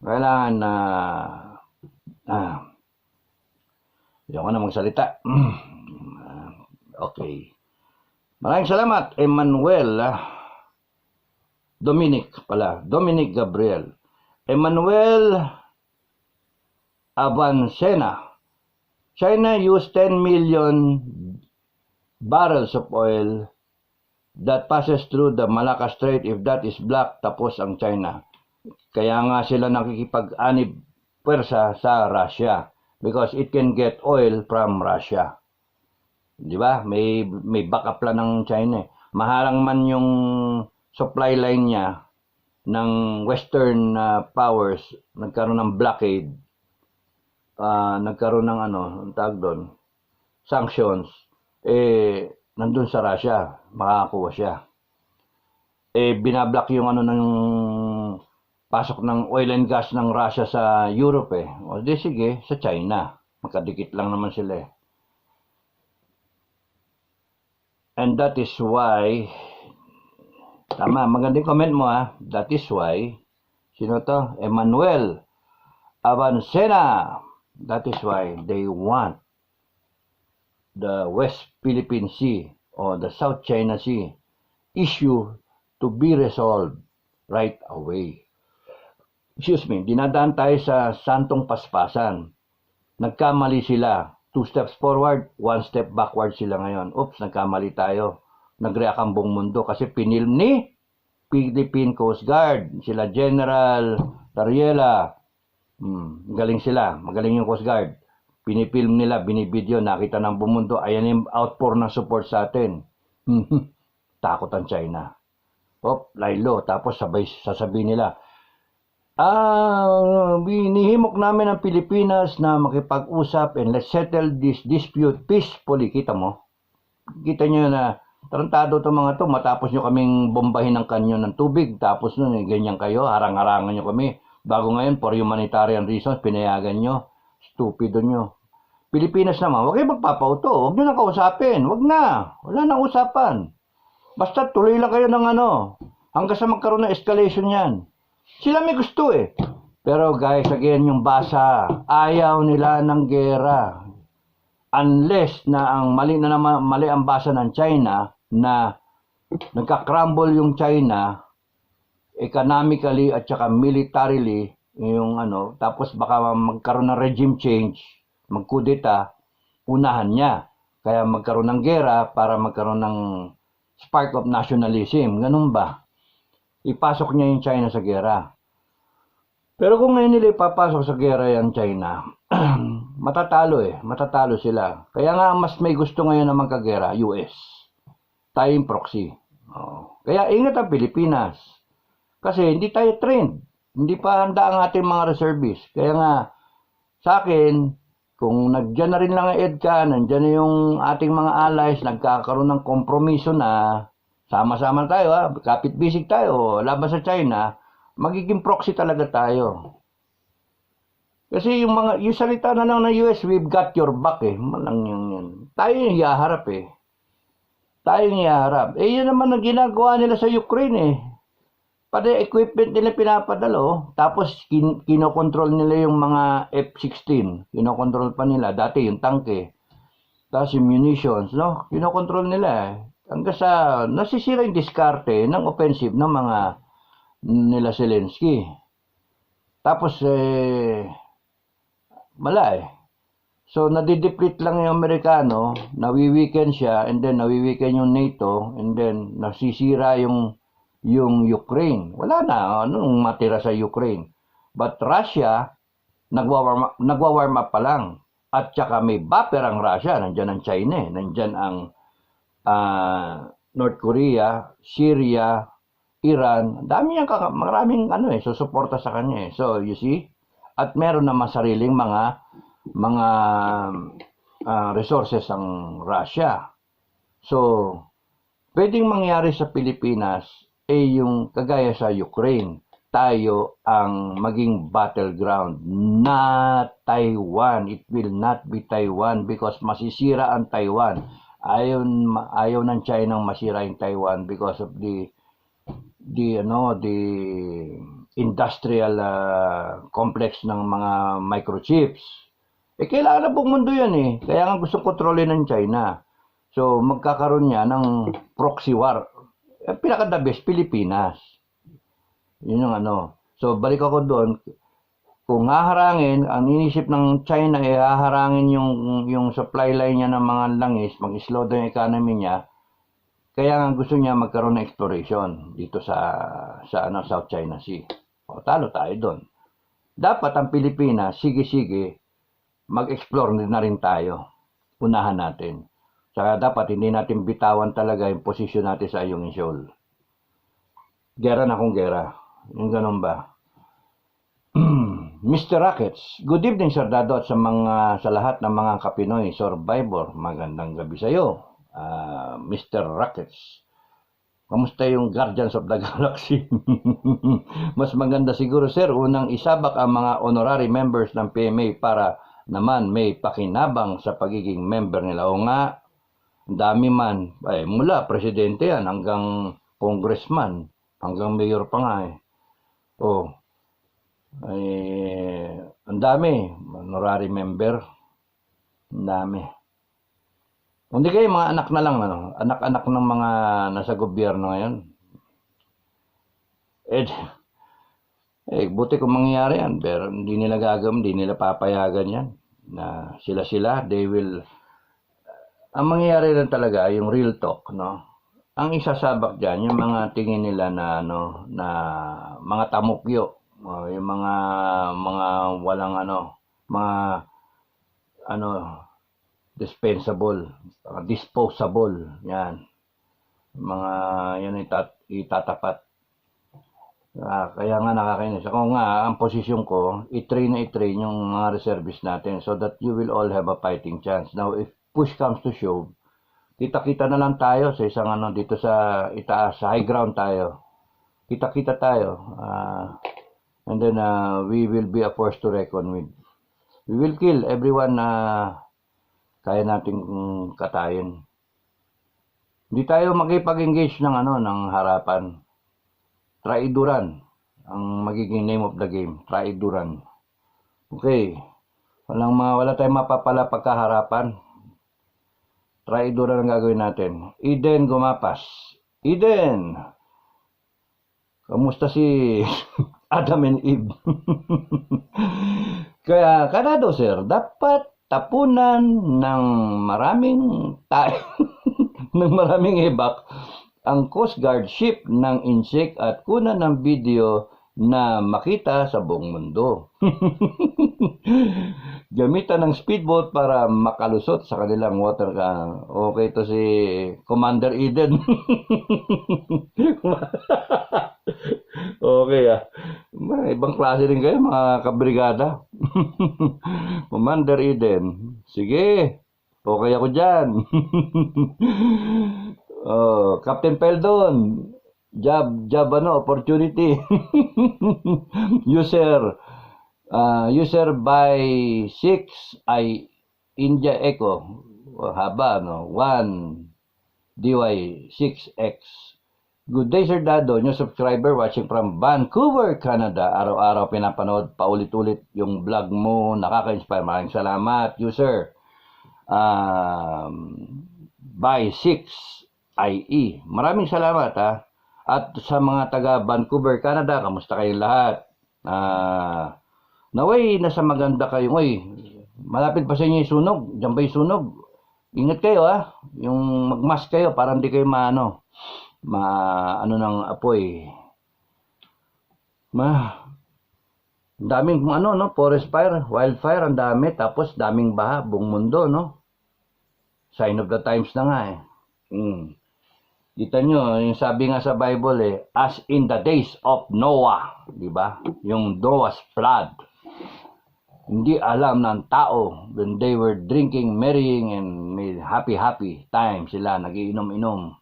Kailangan na hindi ako na magsalita. Okay. Maraming salamat, Emmanuel Dominic Gabriel. Emmanuel Avancena. China used 10 million barrels of oil that passes through the Malacca Strait. If that is blocked, tapos ang China. Kaya nga sila nakikipag-anib pwersa sa Russia because it can get oil from Russia. Di ba? May backup plan ng China. Maharang man yung supply line niya ng Western powers, nagkaroon ng blockade, nagkaroon ng ang tawag doon, sanctions, nandun sa Russia, makakakuha siya. Binablock yung ng pasok ng oil and gas ng Russia sa Europe O di sige, sa China. Magkadikit lang naman sila And that is why, tama, magandang comment mo that is why, sino to? Emmanuel Avancena. That is why they want the West Philippine Sea or the South China Sea issue to be resolved right away. Excuse me, dinadaan tayo sa santong paspasan. Nagkamali sila. 2 steps forward, 1 step backward sila ngayon. Oops, nagkamali tayo. Nag-react ang buong mundo kasi pinilm ni Philippine Coast Guard. Sila General Tariela. Magaling sila. Magaling yung Coast Guard. Pinipilm nila, binibideo, nakita ng buong mundo. Ayan yung outpour ng support sa atin. Takot ang China. Laylo. Tapos sasabihin nila, binihimok namin ang Pilipinas na makipag-usap and let's settle this dispute peacefully. Kita mo? Kita nyo na tarantado itong mga to. Matapos nyo kaming bombahin ng kanyon ng tubig. Tapos nun, ganyan kayo. Harang-harangan nyo kami. Bago ngayon, for humanitarian reasons, pinayagan nyo. Stupido nyo. Pilipinas naman, huwag kayo magpapauto. Huwag nyo na kausapin. Huwag na. Wala nang usapan. Basta tuloy lang kayo ng hanggang sa magkaroon ng escalation yan. Sila may gusto Pero guys, again, yung basa, ayaw nila ng gera. Unless na ang mali ang basa ng China na nagka-crumble yung China economically at saka militarily yung tapos baka magkaroon ng regime change, magkudeta, unahan niya. Kaya magkaroon ng gera para magkaroon ng spark of nationalism. Ganun ba? Ipasok niya yung China sa gera. Pero kung ngayon nila ipapasok sa gera yung China, matatalo matatalo sila. Kaya nga mas may gusto ngayon na magkagera, US. Tayo yung proxy. Kaya ingat ang Pilipinas. Kasi hindi tayo trained. Hindi pa handa ang ating mga reservists. Kaya nga, sa akin, kung nagdyan na rin lang ang EDCA, nandyan na yung ating mga allies, nagkakaroon ng kompromiso na, sama-sama tayo, kapit-bisig tayo, laban sa China, magiging proxy talaga tayo. Kasi yung salita na lang ng US, we've got your back Malang yan. Tayo yung ihaharap Tayo yung ihaharap. Yun naman ang ginagawa nila sa Ukraine Pati equipment nila pinapadalo, tapos kinokontrol nila yung mga F-16. Kinokontrol pa nila. Dati yung tanke. Tapos yung munitions, no? Kinokontrol nila Hanggang sa nasisira yung diskarte ng offensive ng mga nila Zelensky. Tapos, wala So, nadideplete lang yung Amerikano, nawiweekend siya, and then nawiweekend yung NATO, and then nasisira yung Ukraine. Wala na, anong matira sa Ukraine. But Russia, nagwa-warm up pa lang. At saka may buffer ang Russia, nandyan ang China, nandyan ang North Korea, Syria, Iran. Maraming susuporta sa kanya So, you see? At meron naman sariling mga resources ang Russia. So, pwedeng mangyari sa Pilipinas yung kagaya sa Ukraine, tayo ang maging battleground, not Taiwan. It will not be Taiwan because masisira ang Taiwan. Ayaw ng China masira yung Taiwan because of the industrial complex ng mga microchips. Kailangan na buong mundo yan Kaya nga gusto kontrolin ng China. So, magkakaroon niya ng proxy war. Pinaka-the best, Pilipinas. Yun yung So, balik ako doon. Kung haharangin, ang inisip ng China haharangin yung supply line niya ng mga langis, mag-slow down yung economy niya. Kaya nga gusto niya magkaroon ng exploration dito sa South China Sea. Talo tayo doon. Dapat ang Pilipinas, sige, mag-explore na rin tayo. Unahan natin. Saka dapat hindi natin bitawan talaga yung posisyon natin sa Ayungin Shoal. Gera na kung gera. Yung ganun ba? Mr. Rackets, good evening Sir Dado at sa lahat ng mga Kapinoy survivor. Magandang gabi sa iyo, Mr. Rackets. Kamusta yung Guardians of the Galaxy? Mas maganda siguro sir, unang isabak ang mga honorary members ng PMA para naman may pakinabang sa pagiging member nila. O nga, dami man, mula presidente yan hanggang congressman, hanggang mayor pa nga ang dami, honorary member, ang dami. Hindi kayo mga anak na lang, anak-anak ng mga nasa gobyerno ngayon. Buti kung mangyayari yan, pero hindi nila gagawin, hindi nila papayagan yan. Na sila, they will. Ang mangyayari lang talaga, yung real talk, Ang isasabak dyan, yung mga tingin nila na, na mga tamukyo, yung mga walang dispensable, disposable, yan. Yan itatapat. Kaya nga nakakainis. Ako nga, ang posisyon ko, i-train yung mga reservists natin so that you will all have a fighting chance. Now, if push comes to shove, kita-kita na lang tayo sa isang dito sa itaas, sa high ground tayo. Kita-kita tayo. And then, we will be a force to reckon with. We will kill everyone na kaya nating katayin. Hindi tayo makipag-engage ng harapan. Traiduran ang magiging name of the game. Traiduran. Okay. Wala tayong mapapala pagkaharapan. Traiduran ang gagawin natin. Eden Gumapas. Eden! Kamusta si Adam and Eve? Kaya, kanado sir, dapat tapunan ng maraming ng maraming ebak ang Coast Guard ship ng insect at kunan ng video na makita sa buong mundo. Gamitan ng speedboat para makalusot sa kanilang water. Okay, to si Commander Eden. Okay ibang klase rin kayo mga kabrigada. Commander Eden. Sige, okay ako dyan. Captain Peldon. Job opportunity. User by 6 ay India Echo. Haba, 1 DY6X. Good day, Sir Dado. New subscriber watching from Vancouver, Canada. Araw-araw pinapanood paulit-ulit yung vlog mo. Nakaka-inspire. Maraming salamat, user. By 6 IE. Maraming salamat, ha. At sa mga taga Vancouver, Canada, kamusta kayong lahat? Naway, nasa maganda kayo. Malapit pa sa inyo yung sunog. Diyan ba yung sunog? Ingat kayo, ha. Yung magmask kayo para hindi kayo maano ng apoy. Daming forest fire, wildfire, ang dami, tapos daming baha, buong mundo, no? Sign of the times na nga, Kita nyo, yung sabi nga sa Bible, as in the days of Noah, di ba? Yung Noah's flood. Hindi alam ng tao when they were drinking, marrying, and made happy time sila, nagiinom-inom.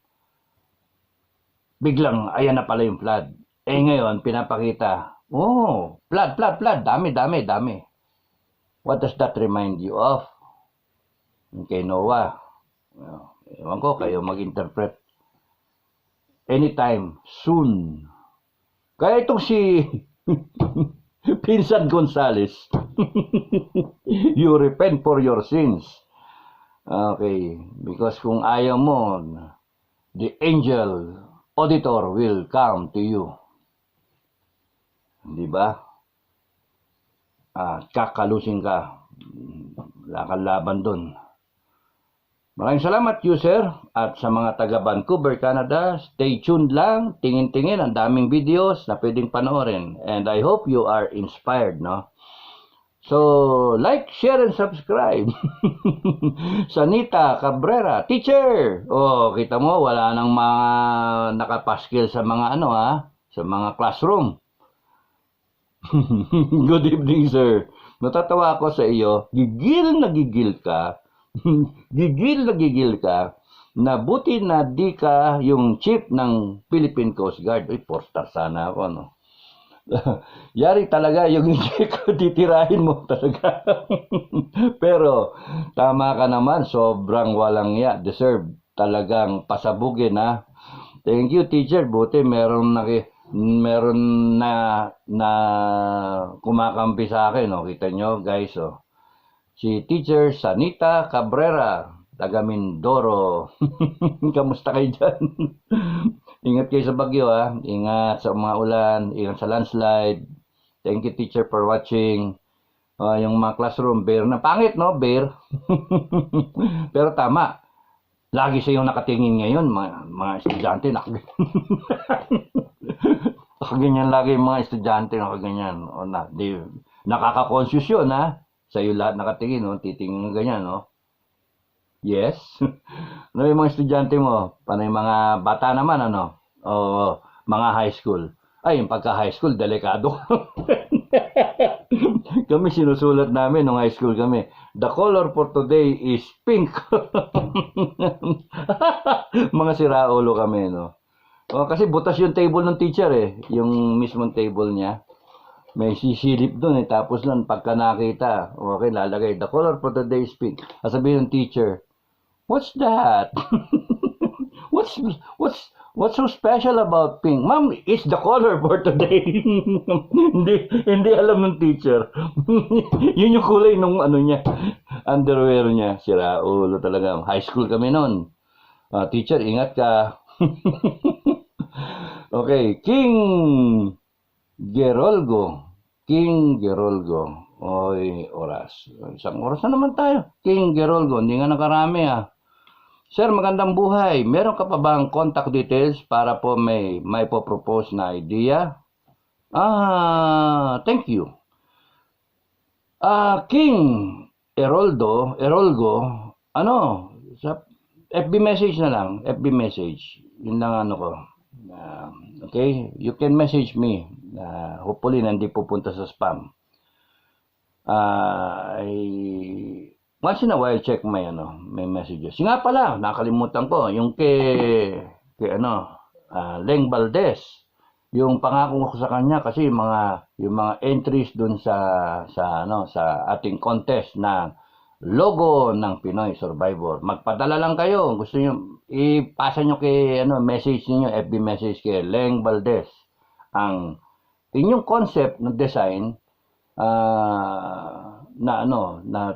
Biglang, ayan na pala yung flood. Ngayon, pinapakita, flood, dami. What does that remind you of? Kay Noah. Ewan ko, kayo mag-interpret. Anytime, soon. Kaya itong si Pinsan Gonzales, you repent for your sins. Okay, because kung ayaw mo, the angel auditor will come to you. Di ba? Kakalusin ka. Wala kang laban dun. Maraming salamat, user. At sa mga taga Vancouver, Canada, stay tuned lang. Tingin-tingin, ang daming videos na pwedeng panoorin. And I hope you are inspired, no? So, like, share, and subscribe. Sanita Cabrera, teacher! Kita mo, wala nang mga nakapaskil sa mga sa mga classroom. Good evening, sir. Natatawa ako sa iyo. Gigil na gigil ka. Gigil na buti na di ka yung chief ng Philippine Coast Guard. 4-star sana ako, no? Yari talaga yung hindi ko titirahin mo talaga. Pero tama ka naman, sobrang walang deserve talagang pasabugin, ha. Thank you, teacher. Buti meron na kumakampi sa akin, kita nyo, guys, si Teacher Sanita Cabrera, taga Mindoro. Kamusta kayo dyan? Ingat kayo sa bagyo, ha. Ingat sa mga ulan, ingat sa landslide. Thank you, teacher, for watching. Yung mga classroom, bear na pangit, no? Bear. Pero tama. Lagi sa yung nakatingin ngayon, mga estudyante, nakaganyan lagi yung mga estudyante, nakaganyan. Nakaka-conscious yun, ha? Sa iyo lahat nakatingin, titingin ganyan, no? Yes. Ano yung mga estudyante mo? Paano yung mga bata naman, mga high school? Yung pagka-high school, delikado. Kami sinusulat namin nung high school kami. The color for today is pink. Mga siraulo kami, no? Kasi butas yung table ng teacher, yung mismong table niya. May sisilip doon, tapos lang pagka nakita, okay, lalagay, the color for today is pink. Sabihin ng teacher, what's that? What's so special about pink? Ma'am, it's the color for today. hindi alam ng teacher. Yun yung kulay nung niya, underwear niya. Sira ulo talaga. High school kami noon. Teacher, ingat ka. Okay, King Gerolgo. Oy, oras. Isang oras na naman tayo. King Gerolgo, hindi nga nakarami, Sir, magandang buhay. Meron ka pa bang contact details para po may po-propose na idea? Thank you. King Erolgo, ano, sa FB message na lang, FB message. Yun lang ano ko. Okay, you can message me. Hopefully, hindi pupunta sa spam. Once in a while, check may messages. Nga pala, nakalimutan ko, yung kay Leng Valdez. Yung pangako ko sa kanya kasi yung mga entries dun sa ating contest na logo ng Pinoy Survivor. Magpadala lang kayo. Gusto niyo ipasa niyo kay message niyo, FB message kay Leng Valdez. Ang inyong concept ng design na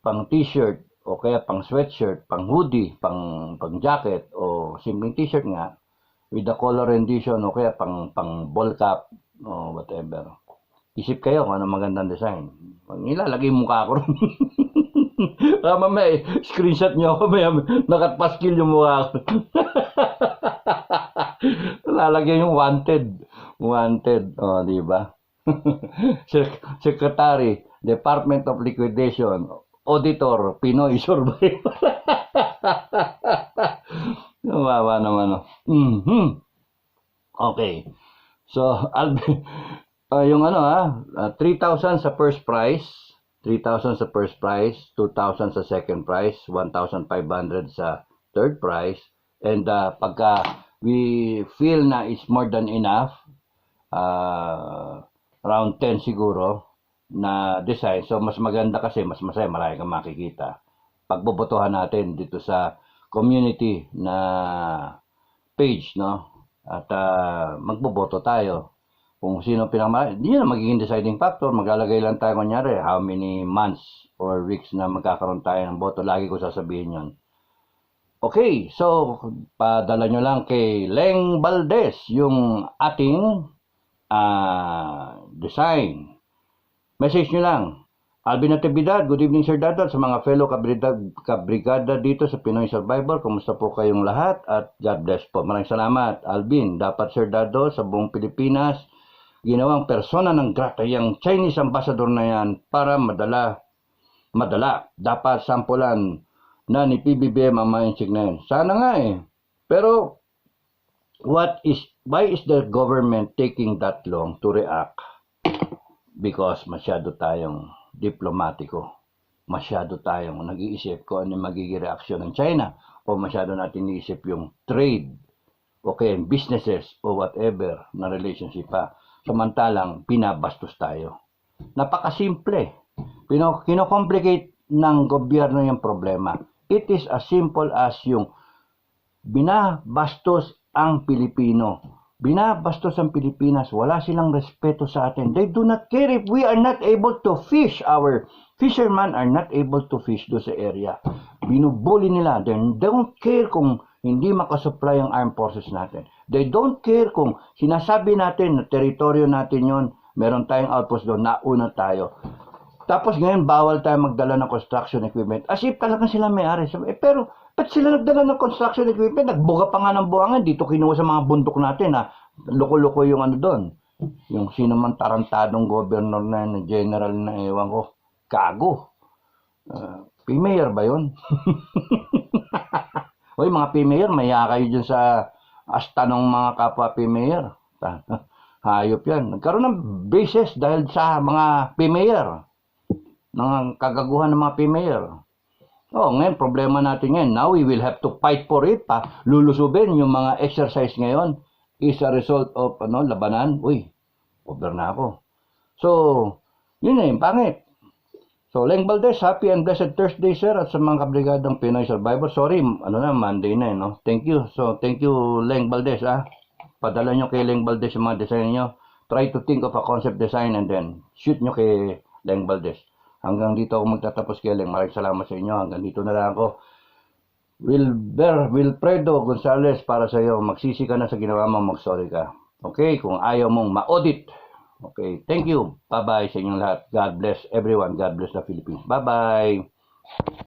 pang t-shirt o kaya pang sweatshirt, pang hoodie, pang jacket o simpleng t-shirt nga with the color rendition o kaya pang ball cap o whatever. Isip kayo kung ano magandang design. Ilalagay mukha ko rin. Mamaya, screenshot nyo ako, may nakatpaskil yung mukha ko. Lalagay yung wanted. Wanted, di ba? Secretary, Department of Liquidation, Auditor, Pinoy Survivor. Wawa naman. Okay. So, yung 3,000 sa first prize, 3,000 sa first prize, 2,000 sa second prize, 1,500 sa third prize, and pagka we feel na it's more than enough, around 10 siguro na design. So, mas maganda kasi, mas masaya, marami kang makikita. Pagbobotohan natin dito sa community na page, no? At magboboto tayo. Kung sino pinakamarami, hindi na magiging deciding factor. Maglalagay lang tayo, kunyari, how many months or weeks na magkakaroon tayo ng boto. Lagi ko sasabihin yon. Okay, so, padala nyo lang kay Leng Valdez yung ating design. Message nyo lang. Alvin Natividad, good evening Sir Dadal, sa mga fellow kabrigada dito sa Pinoy Survivor. Kumusta po kayong lahat at God bless po. Maraming salamat Alvin. Dapat Sir Dadal sa buong Pilipinas ginawang persona ng grata yung Chinese ambassador na yan para madala. Dapat sampulan na ni PBBM ang mga insignia. Sana nga Pero why is the government taking that long to react? Because masyado tayong diplomatiko. Masyado tayong nag-iisip kung ano yung magiging reaksyon ng China o masyado natin iisip yung trade o kaya businesses o whatever na relationship pa. Samantalang binabastos tayo. Napakasimple. Kino-complicate ng gobyerno yung problema. It is as simple as yung binabastos ang Pilipino. Binabastos ang Pilipinas. Wala silang respeto sa atin. They do not care if we are not able to fish. Our fishermen are not able to fish do sa area. Binubuli nila. They don't care kung hindi makasupply ang armed forces natin. They don't care kung sinasabi natin na teritoryo natin yon, meron tayong outpost doon, nauna tayo. Tapos ngayon, bawal tayo magdala ng construction equipment. As if talagang sila may-ari. Pero, ba't sila nagdala ng construction equipment? Nagbuga pa nga ng buwangan. Dito kinuha sa mga bundok natin na loko-loko yung doon. Yung sino man tarantadong governor na general na ewan ko. Gago. P-mayor ba yun? Hoy, mga P-mayor, maya kayo dyan sa asta ng mga kapwa P-mayor. Hayop yan. Nagkaroon ng basis dahil sa mga P-mayor. Ng kagaguhan ng mga P-mayor. Ngayon, problema natin ngayon. Now, we will have to fight for it pa. Lulusubin yung mga exercise ngayon is a result of labanan. Uy, over na ako. So, yun pangit. So, Leng Valdez, happy and blessed Thursday, sir, at sa mga kabrigadang Pinoy Survivor. Sorry, Monday na, Thank you. So, thank you, Leng Valdez, Padala nyo kay Leng Valdez yung mga design nyo. Try to think of a concept design and then shoot nyo kay Leng Valdez. Hanggang dito ako magtatapos kay Leng. Maraming salamat sa inyo. Hanggang dito na lang ako. Wilfredo Gonzalez, para sa iyo. Magsisi ka na sa ginawa mo, mag-sorry ka. Okay? Kung ayaw mong ma-audit. Okay, thank you. Bye-bye sa inyong lahat. God bless everyone. God bless the Philippines. Bye-bye.